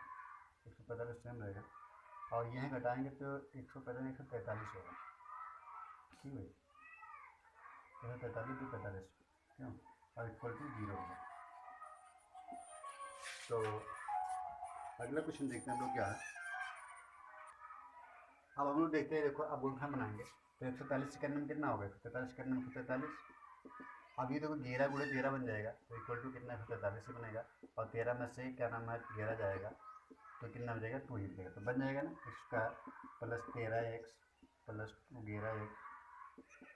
145 सेम रहेगा, और यहाँ घटाएंगे तो 145 143 होगा। ठीक है, 143 45 क्यों, और इक्वल टू 0 होगा। तो अगला क्वेश्चन देखते हैं हम लोग क्या है, अब हम लोग देखते हैं, देखो अब गुणनखंड बनाएंगे तो 143 से करने में कितना होगा, 143 करने में 143, अब ये देखो 11 गुणे 13 बन जाएगा, तो इक्वल टू कितना 143 से बनेगा, और 13 में से क्या नाम है 11 जाएगा, तो कितना हो जाएगा 2 ही मिलेगा, तो बन जाएगा ना X square plus 13 X plus 11 X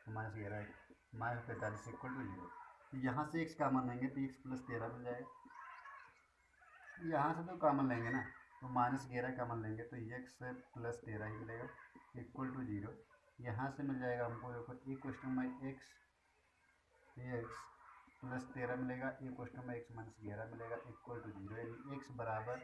minus 11 X minus 45 equal to 0, यहाँ से एक्स कॉमन लेंगे तो एक्स प्लस 13 मिल जाएगा, यहाँ से तो कॉमन लेंगे ना, तो माइनस 11 कॉमन लेंगे तो एक्स प्लस 13 ही मिलेगा इक्वल टू 0, यहाँ से मिल जाएगा हमको, देखो एक क्वेश्चन में एक्स प्लस 13 मिलेगा, एक क्वेश्चन में एक्स माइनस 11 मिलेगा इक्वल टू 0, यानी एक्स बराबर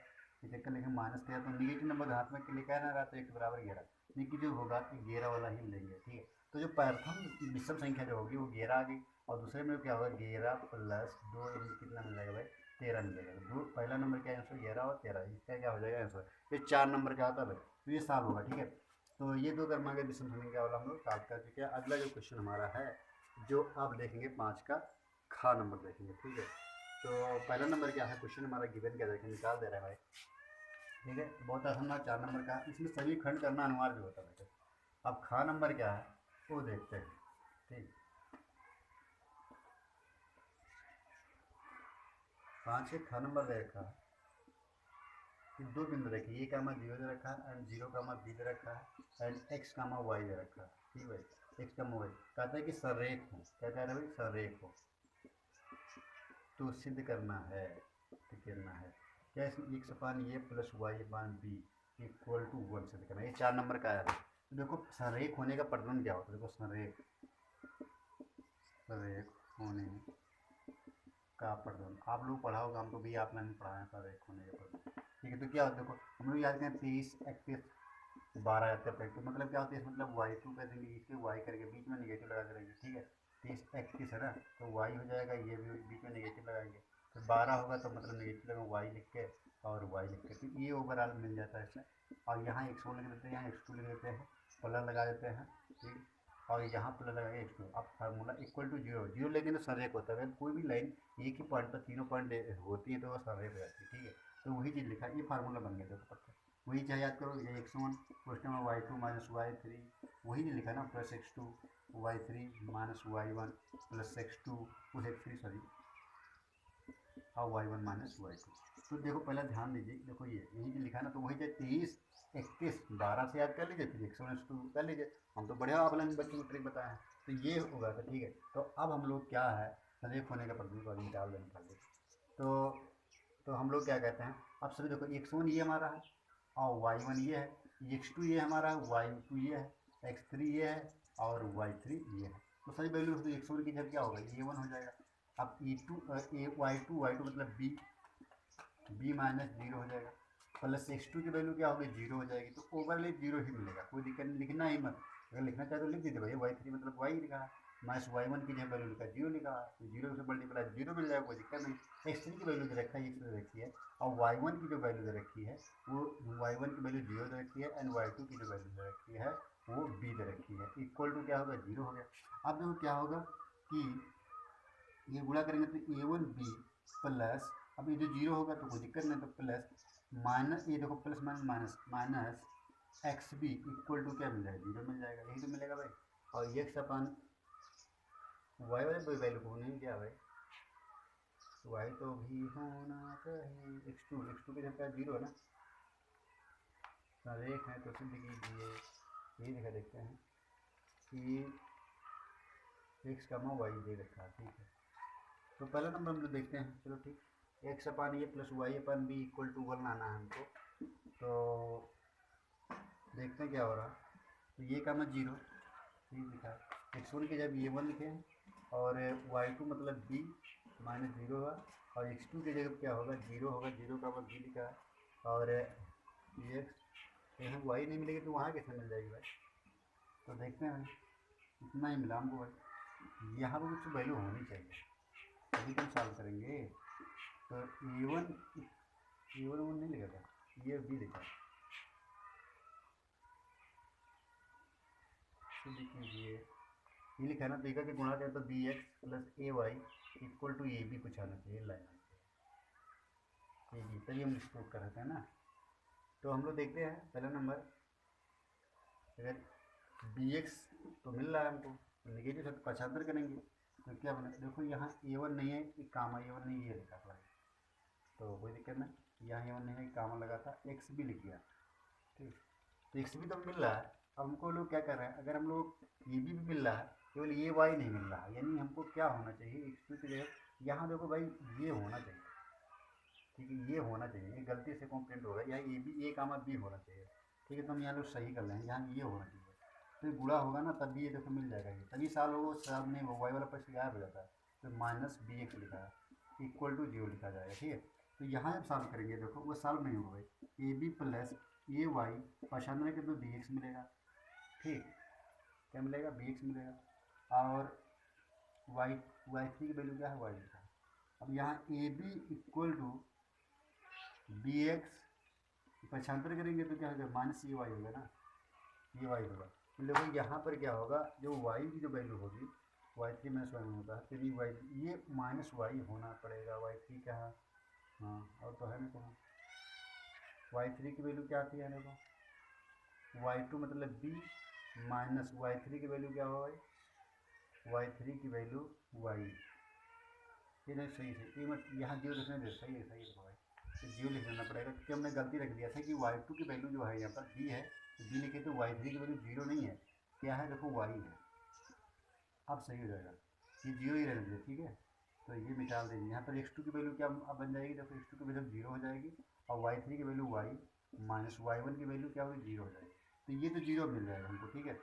देखकर लिखें माइनस 13, तो निगेटिव नंबर हाथ में लिखा है ना रहा, तो एक्स बराबर 11, नेगेटिव होगा 11 वाला ही मिलेंगे। ठीक है, तो जो प्रथम विषम संख्या जो होगी वो 11 आ गई, और दूसरे में क्या होगा 11 प्लस 2 कितना मिल जाएगा भाई 13 मिलेगा, तो पहला नंबर क्या आंसर 11 और 13, इसका क्या हो जाएगा आंसर, ये 4 नंबर का आता है भाई, तो ये साल होगा। ठीक है, तो ये दो क्रमांक विषम संख्या वाला हम लोग सॉल्व कर चुके हैं। अगला जो क्वेश्चन हमारा है जो आप देखेंगे 5 का खा नंबर देखेंगे। ठीक है, तो पहला नंबर क्या है, क्वेश्चन हमारा गिवन क्या देखेंगे, निकाल दे रहे हैं भाई। ठीक है, बहुत आसान है, 4 नंबर का, इसमें सभी खंड करना अनिवार्य होता है बेटे। अब खा नंबर क्या है वो देखते हैं। ठीक, 5 के खा नंबर दे रखा है, दो बिंदु रखे, ए कामा 0 दे रखा है एंड 0 कामा बी दे रखा है एंड एक्स कामा वाई दे रखा है। ठीक है, एक्स कामा वाई कहता है कि सरेख हो, क्या कह रहा है भाई सरेख हो, तो सिद्ध करना है, तो करना है क्या, इसमें X upon A plus Y upon B equal to 1 सिद्ध करना है, ये 4 नंबर का आया है। तो देखो सरेख होने का प्रतिबंध क्या होता है, देखो सरेख होने का प्रतिबंध आप लोग पढ़ा होगा, हमको भी आपने नहीं पढ़ाया सरेख होने का प्रतिबंध। ठीक है, तो क्या होता है देखो हम लोग याद करें 23 31 12 आते हैं। तो मतलब क्या होता है, मतलब y2 कर देंगे, इसके y करके बीच में निगेटिव लगा देंगे, ठीक है। 30 31 है ना, तो y हो जाएगा, ये भी बीच में निगेटिव लगाएंगे, फिर 12 होगा तो मतलब निगेटिव लगा y लिख के और y लिख के, तो ये ओवरऑल मिल जाता है इसमें। और यहाँ x1 लिख देते हैं, यहाँ x2 लिख देते हैं, प्लस लगा देते हैं, ठीक। और यहाँ प्लस लगाएंगे x2। अब formula equal to zero, zero लेकिन तो सररेख होता है, कोई भी लाइन एक ही पॉइंट पर तीनों पॉइंट होती है तो वो सररेख हो जाती है, ठीक है। तो वही चीज़ लिखा, ये फार्मूला बन गया देखो पक्का। वही चाहे याद करो, ये x1 क्वेश्चन में y2 माइनस y3, वही नहीं लिखा ना, plus x2 y3 minus y1 plus x2 plus x3 sorry, और y1 माइनस y2। तो देखो पहले ध्यान दीजिए, देखो ये यही जो लिखा ना, तो वही चाहे 30 31 12 से याद कर लीजिए, फिर x1 x2 कर लीजिए। हम तो बढ़िया आप बच्चों को ट्रिक बताए हैं, तो ये होगा तो ठीक है। तो अब हम लोग क्या है, सलेख होने का प्रतीक और निकाल देने का। तो हम लोग क्या कहते हैं, अब सभी देखो x1 ये हमारा है और y1 ये है, x2 ये हमारा है, y2 ये है, x3 ये है और y3 ये है। तो सही वैल्यू x1 की जगह क्या होगा, a1 हो जाएगा। अब y2 मतलब b माइनस जीरो हो जाएगा, प्लस x2 की वैल्यू क्या होगी, जीरो हो जाएगी। तो ओवरले जीरो ही मिलेगा, कोई दिक्कत नहीं, लिखना ही मत। अगर लिखना चाहे तो लिख दीजिए भैया, y3 मतलब y लिखा है, माइनस y1 की जगह वैल्यू लिखा जीरो लिखा है, तो जीरो से मल्टीप्लाई जीरो मिल जाएगा, कोई दिक्कत नहीं। x3 की वैल्यू दे रखा है, x दे रखी है, और y1 की जो वैल्यू दे रखी है वो y1 की वैल्यू जीरो दे रखी है, एंड y2 की जो वैल्यू दे रखी है वो b दे रखी है, इक्वल टू क्या होगा, जीरो हो गया। अब देखो क्या होगा कि ये गुणा करेंगे तो a1b प्लस, अब ये जो जीरो होगा तो कोई दिक्कत नहीं, तो प्लस माइनस, ये देखो plus minus minus minus x b equal to क्या मिल जाएगा, जीरो मिल जाएगा, यही तो मिलेगा भाई। और एक्स अपन वाई वाले वैल्यू को नहीं क्या भाई, वाई तो भी होना चाहिए, एक्स टू की जगह जीरो है ना, रेख है तो सिद्ध कीजिए। ये दिखा देखते हैं कि एक्स का वाई दे रखा है, ठीक है। तो पहला नंबर हम लोग देखते हैं, चलो ठीक, एक्स अपान ये plus Y upon B equal to 1 आना है हमको। तो देखते हैं क्या हो रहा है। तो ये का मैं जीरो, ठीक लिखा है, x1 की जगह ये 1 लिखे हैं, और y2 मतलब b माइनस जीरो होगा, और x2 की जगह क्या होगा, जीरो होगा, जीरो का मतलब b लिखा है, और ये यहाँ y नहीं मिलेगी तो वहाँ कैसे मिल जाएगी भाई। तो देखते हैं भाई, इतना ही मिला हमको भाई, यहाँ पर कुछ वैल्यू होनी चाहिए तभी तो हम सॉल्व करेंगे। तो ए वन नहीं लिखा था, ये बी लिखा, लिख लीजिए, ये लिखा है ना, देखा कि गुणा करें तो b x plus a y equal to a b कुछ आना चाहिए लाइन ए बी, तभी हम इसको कर सकते हैं ना। तो हम लोग देखते हैं पहला नंबर, अगर बी एक्स तो मिल रहा है हमको, निगेटिव से पचहत्तर करेंगे तो क्या बना, देखो यहाँ ए वन नहीं है, एक कामा ए वन नहीं, ये लिखा था, तो कोई दिक्कत नहीं, यहाँ ए वन नहीं है, कामा लगा था, एक्स भी लिख दिया, ठीक। तो एक्स भी तो मिल रहा है। अब हमको लोग क्या कर रहे हैं, अगर हम लोग ये भी मिल रहा है, केवल ये वाई नहीं मिल रहा है, यानी हमको क्या होना चाहिए, एक्स2 की जगह यहाँ देखो भाई ये होना चाहिए, ठीक है, ये होना चाहिए, ये गलती से कॉम्प्लेंट होगा, यहाँ a B A comma B होना चाहिए, ठीक है। तो हम यहाँ लोग सही कर रहे हैं, यहाँ ये होना चाहिए, तो ये गुणा होगा ना तब भी ये देखो मिल जाएगा, ये तभी साल होगा, साल नहीं वो वाई वाला पैसे गायब हो जाता है, तो माइनस बी एक्स लिखा है इक्वल टू जीरो लिखा जाएगा, ठीक है। तो यहाँ जब सॉल्व करेंगे देखो वो सॉल्व नहीं होगा भाई, a b plus a y पचानवे के तो बी एक्स मिलेगा, ठीक, क्या मिलेगा, बी एक्स मिलेगा, और वाई थ्री की वैल्यू क्या है, वाई लिखा है। अब यहाँ a b equal to b x पचहत्तर करेंगे तो क्या होगा, माइनस ये वाई होगा ना, ये वाई होगा। तो देखो यहाँ पर क्या होगा, जो वाई की जो वैल्यू होगी, वाई थ्री माइनस वाई होता है, तो वाई ये माइनस वाई होना पड़ेगा, वाई थ्री क्या है, हाँ और तो है ना, तो वाई थ्री की वैल्यू क्या आती है देखो, वाई टू मतलब बी माइनस वाई थ्री की वैल्यू क्या होगा, वाई थ्री की वैल्यू वाई, ये नहीं सही से, ये मत यहाँ जीरो लिखने दे, सही है भाई, तो जीरो लिख देना पड़ेगा, क्योंकि हमने गलती रख दिया था कि वाई टू की वैल्यू जो है यहाँ पर बी है, तो बी लिखे तो वाई थ्री की वैल्यू जीरो नहीं है, क्या है देखो वाई है, अब सही हो जाएगा, ये जीरो ही रहने दे, ठीक है। तो ये निकाल देंगे, यहाँ पर एक्स टू की वैल्यू क्या अब बन जाएगी, देखो एक्स टू की वैल्यू जीरो हो जाएगी, और वाई थ्री की value y minus y one की वैल्यू क्या होगी, जीरो हो जाएगी, तो ये तो जीरो मिल जाएगा हमको, ठीक है,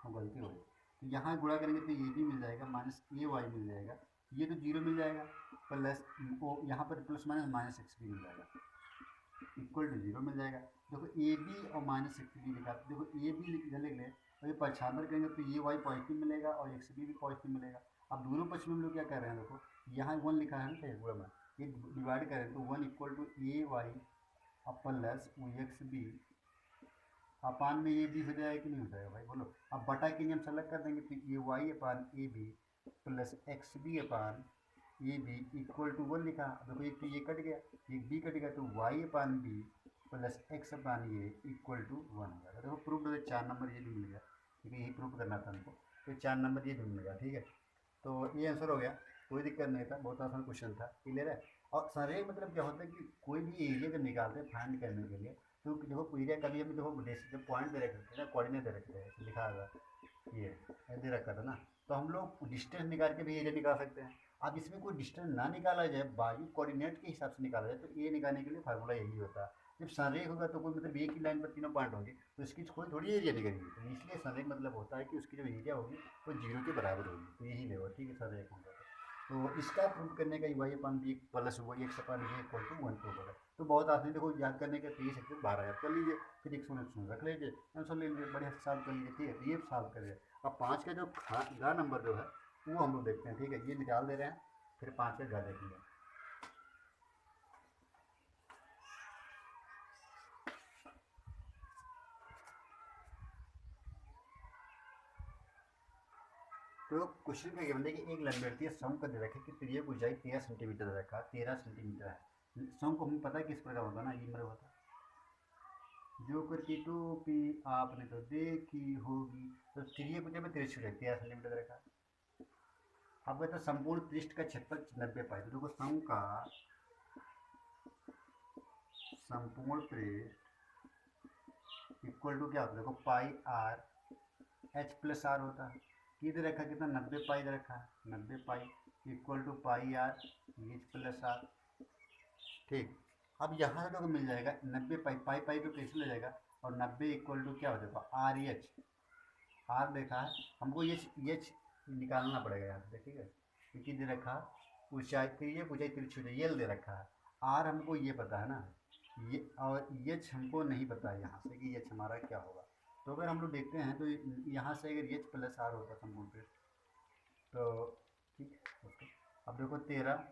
हम गलती हो गई। तो यहाँ गुणा करेंगे तो ये भी मिल जाएगा, माइनस ए वाई मिल जाएगा, ये तो जीरो मिल जाएगा, प्लस ओ यहाँ पर प्लस माइनस माइनस एक्स भी मिल जाएगा, इक्वल टू 0 मिल जाएगा। देखो ए बी और माइनस एक्स बी लिखा, देखो ए बी इधर लिख ले और ये पक्षांतर करेंगे तो ये वाई पॉजिटिव मिलेगा और एक्स बी भी पॉजिटिव मिलेगा। अब दोनों पक्ष में हम लोग क्या कर रहे हैं, देखो यहाँ 1 लिखा है ना पूरा में, ये डिवाइड करें तो 1 equal to A Y plus x B upon में ये बी हो जाएगा कि नहीं हो जाएगा भाई बोलो। अब बटा के हम सेलेक्ट कर देंगे तो ये y upon a b plus x B upon a b equal to 1 लिखा। देखो एक तो ये कट गया, एक बी कट गया, तो Y upon b plus x upon ये इक्वल टू 1 हो जाएगा। देखो प्रूफ हो 4 नंबर ये भी मिल गया, क्योंकि यही प्रूफ करना था हमको, तो 4 नंबर ये भी मिल गया। ठीक है, तो ये आंसर हो गया, कोई दिक्कत नहीं था, बहुत आसान क्वेश्चन था, क्लियर है। और सारे मतलब क्या होता है कि कोई भी एरिया जब निकालते हैं फाइंड करने के लिए, तो देखो एरिया कभी अभी देखो जब पॉइंट दे रखे थे ना, कोऑर्डिनेट दे रखे थे, लिखा होगा ये दे रखा था ना, तो हम लोग डिस्टेंस निकाल के भी एरिया निकाल सकते हैं। अब इसमें कोई डिस्टेंस ना निकाला जाए, बाजू कोऑर्डिनेट के हिसाब से निकाला जाए, तो ए निकालने के लिए फार्मूला यही होता है। जब संरेख होगा तो कोई मतलब एक ही लाइन पर तीनों पॉइंट होंगे, तो इसकी कोई थोड़ी एरिया निकलेगी, तो इसलिए संरेख मतलब होता है कि उसकी जो एरिया होगी वो 0 के बराबर होगी, तो यही लेगा। ठीक है, संरेख होगा तो इसका प्रूव करने का y upon b plus y x upon B equal to 1 prove होगा। तो बहुत आदमी देखो याद करने के 23 से 12 याद कर लीजिए, फिर एक सोल्यूशन रख लीजिए, आंसर ले लीजिए, बढ़िया से सॉल्व कर लीजिए। ठीक है, तो ये सॉल्व करिए। अब 5 का जो गा नंबर जो है वो हम लोग देखते हैं। ठीक है, ये निकाल दे रहे हैं, फिर 5 का गा देखेंगे। तो क्वेश्चन का ये बंदे की एक लंबी सम का दे रखे कि त्रिज्या की ऊंचाई 13 सेंटीमीटर दे रखा, 13 सेंटीमीटर है। सम को हमें पता है किस प्रकार होता है ना, ये मेरा होता है जो करके टोपी आपने तो देखी होगी। तो त्रिज्या की ऊंचाई में 13 सेंटीमीटर दे रखा। अब कहते हैं संपूर्ण पृष्ठ का क्षेत्रफल 90 पाई। तो देखो सम का संपूर्ण पृष्ठ इक्वल टू क्या होता है, देखो पाई आर एच प्लस आर होता है। इधर रखा कितना 90 पाई इधर रखा है, 90 pi equal to pi r h plus r. ठीक, अब यहाँ से तो मिल जाएगा 90 पाई, पाई पाई तो कैसे ले जाएगा, और 90 इक्वल टू क्या हो जाएगा आर एच। आर देखा है हमको, एच निकालना पड़ेगा यहाँ से। ठीक है, क्योंकि दे रखा ऊंचाई, फिर ये ऊंचाई तिरछी ये दे रखा है। आर हमको ये पता है ना, ये, और एच हमको नहीं पता है यहाँ से कि एच हमारा क्या होगा। तो अगर हम लोग देखते हैं तो यहाँ से अगर एच प्लस आर होता संपूर्ण पृष्ठ, तो ठीक ओके। अब देखो 13,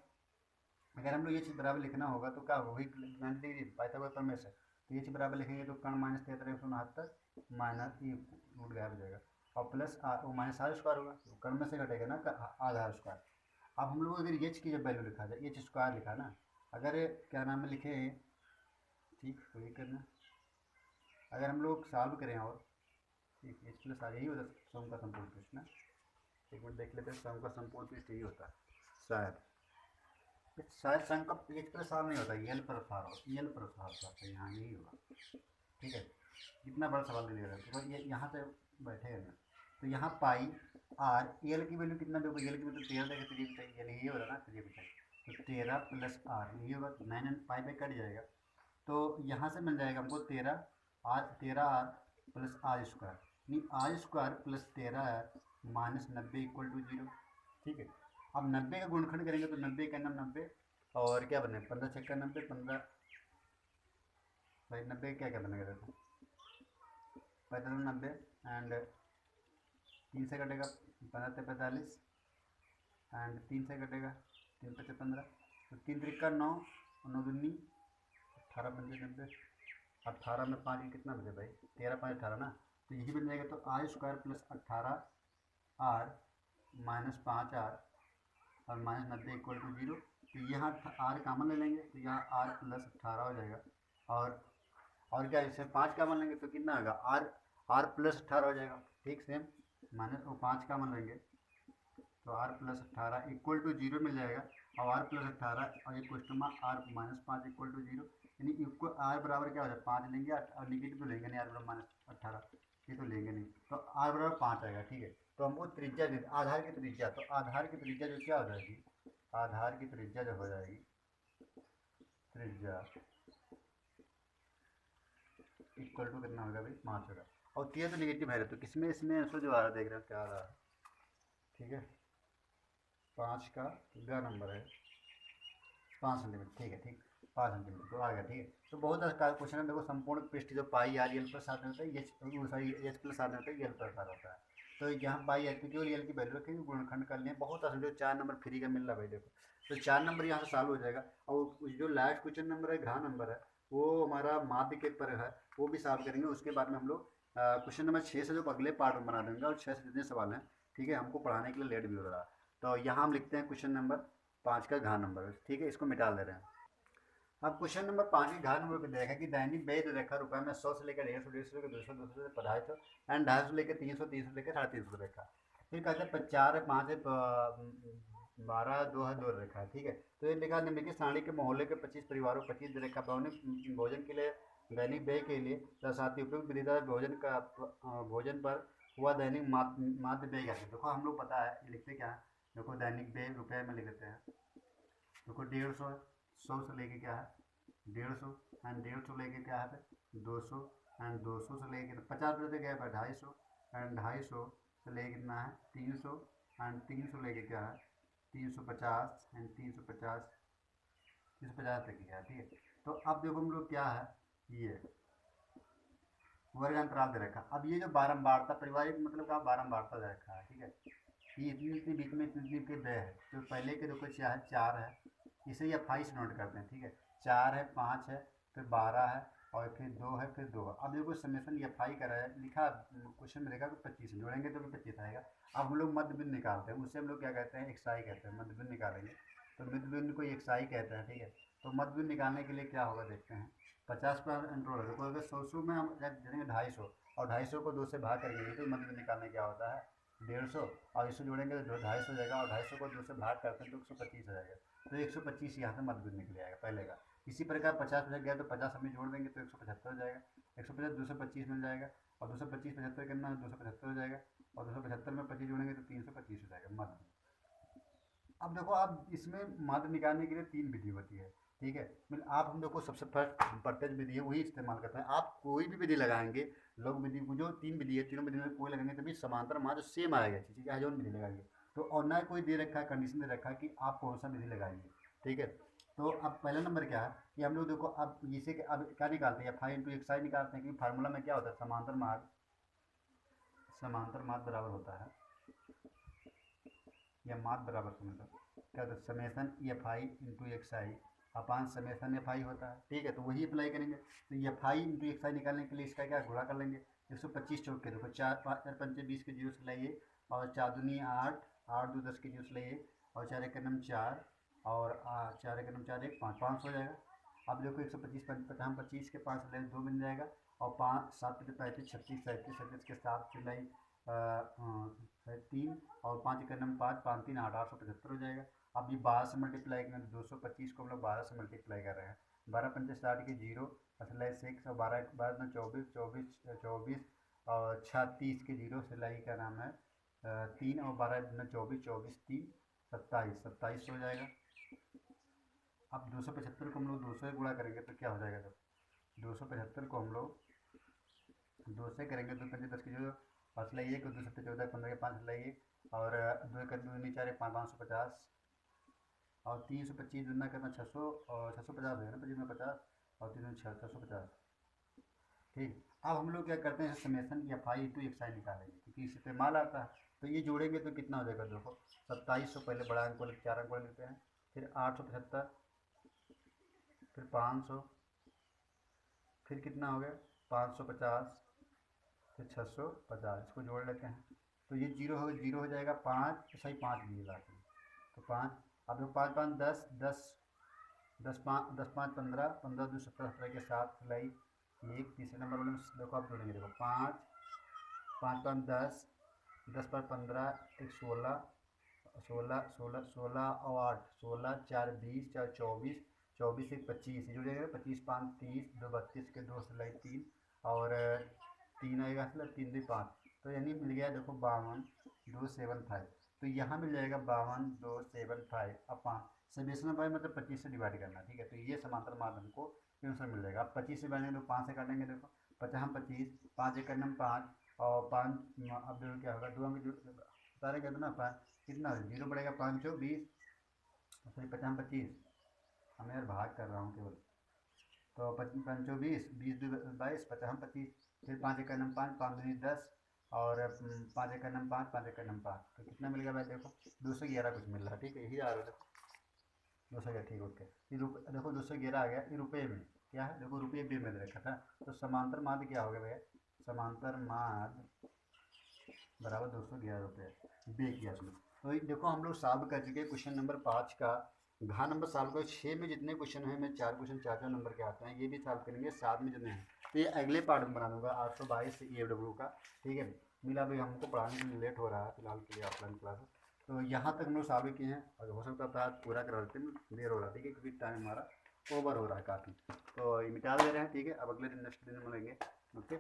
अगर हम लोग एच बराबर लिखना होगा तो क्या होगा, वही 90 डिग्री पाइथागोरस प्रमेय से, तो एच बराबर लिखेंगे तो कर्ण माइनस 13 माइनस ये रूट गायब हो जाएगा, और प्लस आर वो माइनस आर स्क्वायर होगा, तो कर्ण में से घटेगा ना आधा स्क्वायर। अब हम लोग अगर एच की जब वैल्यू लिखा जाए, एच स्क्वायर लिखा ना, अगर क्या नाम है लिखे, ठीक तो ये करना, अगर हम लोग सॉल्व करें और ठीक एच प्लस आर यही होता है सम का संपूर्ण पृष्ठ ना। एक मिनट देख लेते हैं, सम का संपूर्ण पृष्ठ यही होता है शायद, शायद सम का एच प्लस आर नहीं होता, एल प्लस आर होता, एल प्लस आर होता है, यहाँ यही होगा। ठीक है, कितना बड़ा सवाल दे रहा है, तो ये यहाँ से बैठे हैं। तो यहाँ पाई आर एल की वैल्यू कितना दोगे, एल की वैल्यू 13 देगा, तो ये एल ये हो रहा ना, तो ये बताइए, तो 13 प्लस आर ये होगा, 9 पाई पे कट जाएगा, तो यहाँ से मिल जाएगा हमको 13 आर प्लस आर स्क्वायर, यानी r square plus 13 r minus 90 equal to 0। ठीक है, अब 90 का गुणनखंड करेंगे तो 90 का नाम 90, और क्या बने 15 छक्का 90, 15 भाई 90 क्या क्या बनेगा देखो, 45 90 एंड 3 से कटेगा 15 से 45 एंड 3 से कटेगा 3 से 15, तो 3 त्रिका 9 और 9 दूनी 18 पंजे 90, 18 में 5 कितना बचे भाई 13 5 18 ना, तो यही बन जाएगा। तो r square plus 18 r minus 5 r और माइनस 90 इक्वल टू 0। तो यहाँ आर कामन ले लेंगे, तो यहाँ आर प्लस 18 हो जाएगा, और क्या इसे 5 कामन लेंगे तो कितना होगा आर प्लस 18 हो जाएगा। ठीक सेम माइनस वो 5 कामन लेंगे तो आर प्लस 18 इक्वल टू 0 मिल जाएगा, और आर प्लस 18 और एक क्वेश्चन में आर माइनस 5 इक्वल टू 0, यानी इक्वल आर बराबर क्या हो जाए 5 लेंगे, और निगेटिव तो लेंगे नहीं, आर बराबर माइनस 18 ये तो लेंगे नहीं, तो आर बराबर 5 आएगा। ठीक है, तो हमको त्रिज्या आधार की त्रिज्या, तो आधार की त्रिज्या जो क्या हो जाएगी, आधार की त्रिज्या जो हो जाएगी त्रिज्या इक्वल टू कितना होगा भाई 5 होगा, और तो नेगेटिव है, तो किसमें इसमें आंसर जो आ रहा है देख रहे हो क्या आ रहा है। ठीक है, 5 का ग नंबर है 5 सेंटीमीटर। ठीक है, ठीक 5 सेंटीमीटर तो आ गया, ठीक है। तो बहुत अच्छा क्वेश्चन है। देखो संपूर्ण पृष्ठ जो पाई आर यल प्लस आर होता है, एच प्लस आर होता है, यल प्लस आर होता है। तो यहाँ पाई एच केवल यल की वैल्यू रखेंगे, गुणनखंड कर लें। बहुत आसान, जो 4 नंबर फ्री का मिल रहा है भाई देखो। तो 4 नंबर यहाँ से सॉल्व हो जाएगा। और जो लास्ट क्वेश्चन नंबर है, घ नंबर है, वो हमारा माध्य के पर है, वो भी सॉल्व करेंगे। उसके बाद में हम लोग क्वेश्चन नंबर 6 से जो अगले पार्ट में बना देंगे, और 6 से जितने सवाल हैं, ठीक है, हमको पढ़ाने के लिए लेट भी हो रहा है। तो यहाँ हम लिखते हैं क्वेश्चन नंबर 5 का घ नंबर, ठीक है, इसको मिटा दे रहे हैं। अब क्वेश्चन नंबर 5 के घ नंबर पे देखा कि दैनिक व्यय जो देखा रुपए में 100 से लेकर 150, 150 से लेकर 200, 200 से 250 एंड 250 से लेकर 300, 300 से लेकर 350 देखा। फिर कहते हैं 4 है, 5 है, 12, 2 है, 2 रेखा है, ठीक है। तो ये लिखा निम्नलिखित सारणी के मोहल्ले के 25 परिवारों 25 रेखा भोजन के लिए दैनिक व्यय के लिए साथ ही उपयुक्त विधिदार भोजन पर हुआ दैनिक माध्य व्यय क्या है। देखो हम लोग पता है लिखते क्या है, देखो दैनिक व्यय रुपये में लिख देते हैं। देखो 150, 100 से लेके क्या है 150 एंड 150 लेके क्या है 200 एंड 200 से लेके 50 क्या है 250 एंड 250 से लेके कितना है 300 एंड 300 लेके क्या है 350 एंड 350 तक किया है, ठीक है। तो अब देखो हम लोग क्या है, ये वर्ग अंतराल दे रखा। अब ये जो बारंबारता पारिवारिक मतलब का बारंबारता दे रखा है, ठीक है। ये इतनी बीच में इतनी के व्यय है, तो पहले के देखो 4 है, इसे या 5 नोट करते हैं, ठीक है। 4 है, 5 है, फिर 12 है, और फिर 2 है, फिर 2 है। अब देखो समेसन या फाई कर रहा है, लिखा क्वेश्चन में देखा कि 25 जोड़ेंगे तो भी 25 आएगा। अब हम लोग मध्य बिंदु निकालते हैं, उससे हम लोग क्या कहते हैं एक्साई कहते हैं। मध्य बिंदु निकालेंगे तो मध्य बिंदु को एक्साई कहते हैं, ठीक है। तो मध्य बिंदु निकालने के लिए क्या होगा देखते हैं। 50 पर इंट्रोल देखो, अगर 100 में हम देंगे 250 और 250 को 2 से भाग करेंगे तो मध्य बिंदु निकालने क्या होता है 150, और इससे जोड़ेंगे तो 250 हो जाएगा, और 250 को 2 से भाग करते हैं तो 125 हो जाएगा। तो 125 यहाँ से मध्य बिंदु निकल आएगा पहले का। इसी प्रकार 50 बच गया तो 50 हमें जोड़ देंगे तो 175 हो जाएगा। 150 225 मिल जाएगा, और 225 75 करना है 275 हो जाएगा, और 275 में 25 जोड़ेंगे तो 325 हो जाएगा मध्य। अब देखो, आप इसमें मध्य निकालने के लिए 3 विधि होती है, ठीक है। मतलब आप हम देखो सबसे फर्स्ट प्रत्यक्ष विधि है वही इस्तेमाल करते हैं। आप कोई भी विधि लगाएंगे, लोग विधि जो 3 विधि है, तीनों विधि में कोई लगाएंगे तभी समांतर मान जो सेम आएगा, ठीक है, जो विधि लगाएंगे। तो और ना कोई दे रखा है कंडीशन दे रखा है कि आप कौन सा विधि लगाएंगे, ठीक है। तो अब पहला नंबर क्या है कि हम लोग देखो अब जिसे अब क्या निकालते हैं, फाइव इंटू एक्साई निकालते हैं, क्योंकि फार्मूला में क्या होता है समांतर मार्ग बराबर होता है, या मार्ग बराबर समझो क्या होता है summation F I into x I upon summation F I होता है, ठीक है। तो वही अप्लाई करेंगे। तो एफ आई इंटू एक्स आई निकालने के लिए इसका क्या गुणा कर लेंगे। 125 चौक के देखो 4 5 4 पंचे 20 के जीरो से लाइए, और 4 दूनी 8, 8 2 10 के जीरो से लाइए, और 4 एक नम 4, और 4 एक नम 4 1 5 500 हो जाएगा। अब देखो 125 हम 25 के 5 से 2 बन जाएगा, और 5 7 35 36 37 37 के 7 से लाई 3, और 5 एक नम 5 5 3 8 875 हो जाएगा। अब ये 12 से मल्टीप्लाई करें तो 225 को हम लोग 12 से मल्टीप्लाई कर रहे हैं। 12 पंचे 60 के 0 असलाई 6, और 12 12 में 24 24 24, और 36 के 0 सिलाई का नाम है 3, और 12 में 24 24 3 27 27 हो जाएगा। अब 275 को हम लोग 200 से गुणा करेंगे तो क्या हो जाएगा, जब 275 को हम लोग 2 से करेंगे तो 5 10 की जो फर्स्ट लाइए को 2 7 14 15 के 5 लाइए, और 2 कर 2 नहीं 4 550, और 325 दुना करना 600, और 650 हो ना 25 में 50, और 3 650, ठीक। अब हम लोग क्या करते हैं समेसन या फाई इंटू एक्स आई निकालेंगे, क्योंकि इससे इस्तेमाल आता है। तो ये जोड़ेंगे तो कितना हो जाएगा देखो 2700, पहले बड़ा अंक वाले 4 अंक वाले लेते हैं, फिर 875, फिर 500, फिर कितना हो गया 550, फिर 650, इसको जोड़ लेते हैं तो ये जीरो हो जाएगा 5 सही 5 दिए लास्ट में, तो 5। अब देखो 5 5 10 10 10 5 10 5 15 15 2 17 17 के 7 सिलाई 1 तीसरे नंबर वाले में देखो आप जोड़ेंगे, देखो 5 5 5 10 10 पर 15 एक 16 16 16 16 और 8 16 4 20 4 24 24 एक 25 जुड़ जाएगा 25 5 30 2 32 के 2 सिलाई 3, और 3 आएगा मतलब 3 2 5, तो यानी मिल गया देखो 52 275। तो यहाँ मिल जाएगा 52 275 अब 5 समेसन बाय मतलब 25 से डिवाइड करना, ठीक है। तो ये समांतर मार्ग हमको आंसर मिल जाएगा। अब 25 से बढ़ेंगे तो 5 से काटेंगे, देखो 50 हम 25 5 एक नम 5, और 5 अब देखो क्या होगा 2 अंक सारे कहते ना 5 कितना 0 बढ़ेगा 5 20, सॉरी 50 25, मैं यार भाग कर रहा हूँ केवल तो 5 20, 20 22, 50 25, फिर 5 एक नम 5, 5 दूनी 10, और 5 एक नम 5, 5 एक नम 5, तो कितना मिल गया भाई देखो 211 कुछ मिल रहा है। ठीक है, यही आ रहा है देखो 211। ठीक, ओके। ये देखो 211 आ गया, ये रुपये में क्या है, देखो रुपये बे में दे रखा था, तो समांतर माध्य क्या हो गया भैया, समांतर माध्य बराबर 211 रुपये बे किया इसमें। तो ये देखो हम लोग सॉल्व कर चुके हैं क्वेश्चन नंबर 5 का घा नंबर सॉल्व कर। 6 में जितने क्वेश्चन हैं, मैं 4 क्वेश्चन 4 4 नंबर के आते हैं, ये भी सॉल्व करेंगे। 7 में जितने हैं तो ये अगले पार्ट में बना दूंगा 822 EFW का। ठीक है, मिला भाई हमको पढ़ाने में लेट हो रहा है फिलहाल के लिए ऑफलाइन क्लास, तो यहाँ तक हम लोग सॉल्व किए हैं, और हो सकता था आज पूरा करा देते हैं, देर हो रहा है। ठीक है, क्योंकि टाइम हमारा ओवर हो रहा है काफ़ी, तो ये मिटा दे रहे हैं। ठीक है, अब अगले दिन नेक्स्ट दिन मिलेंगे। ओके।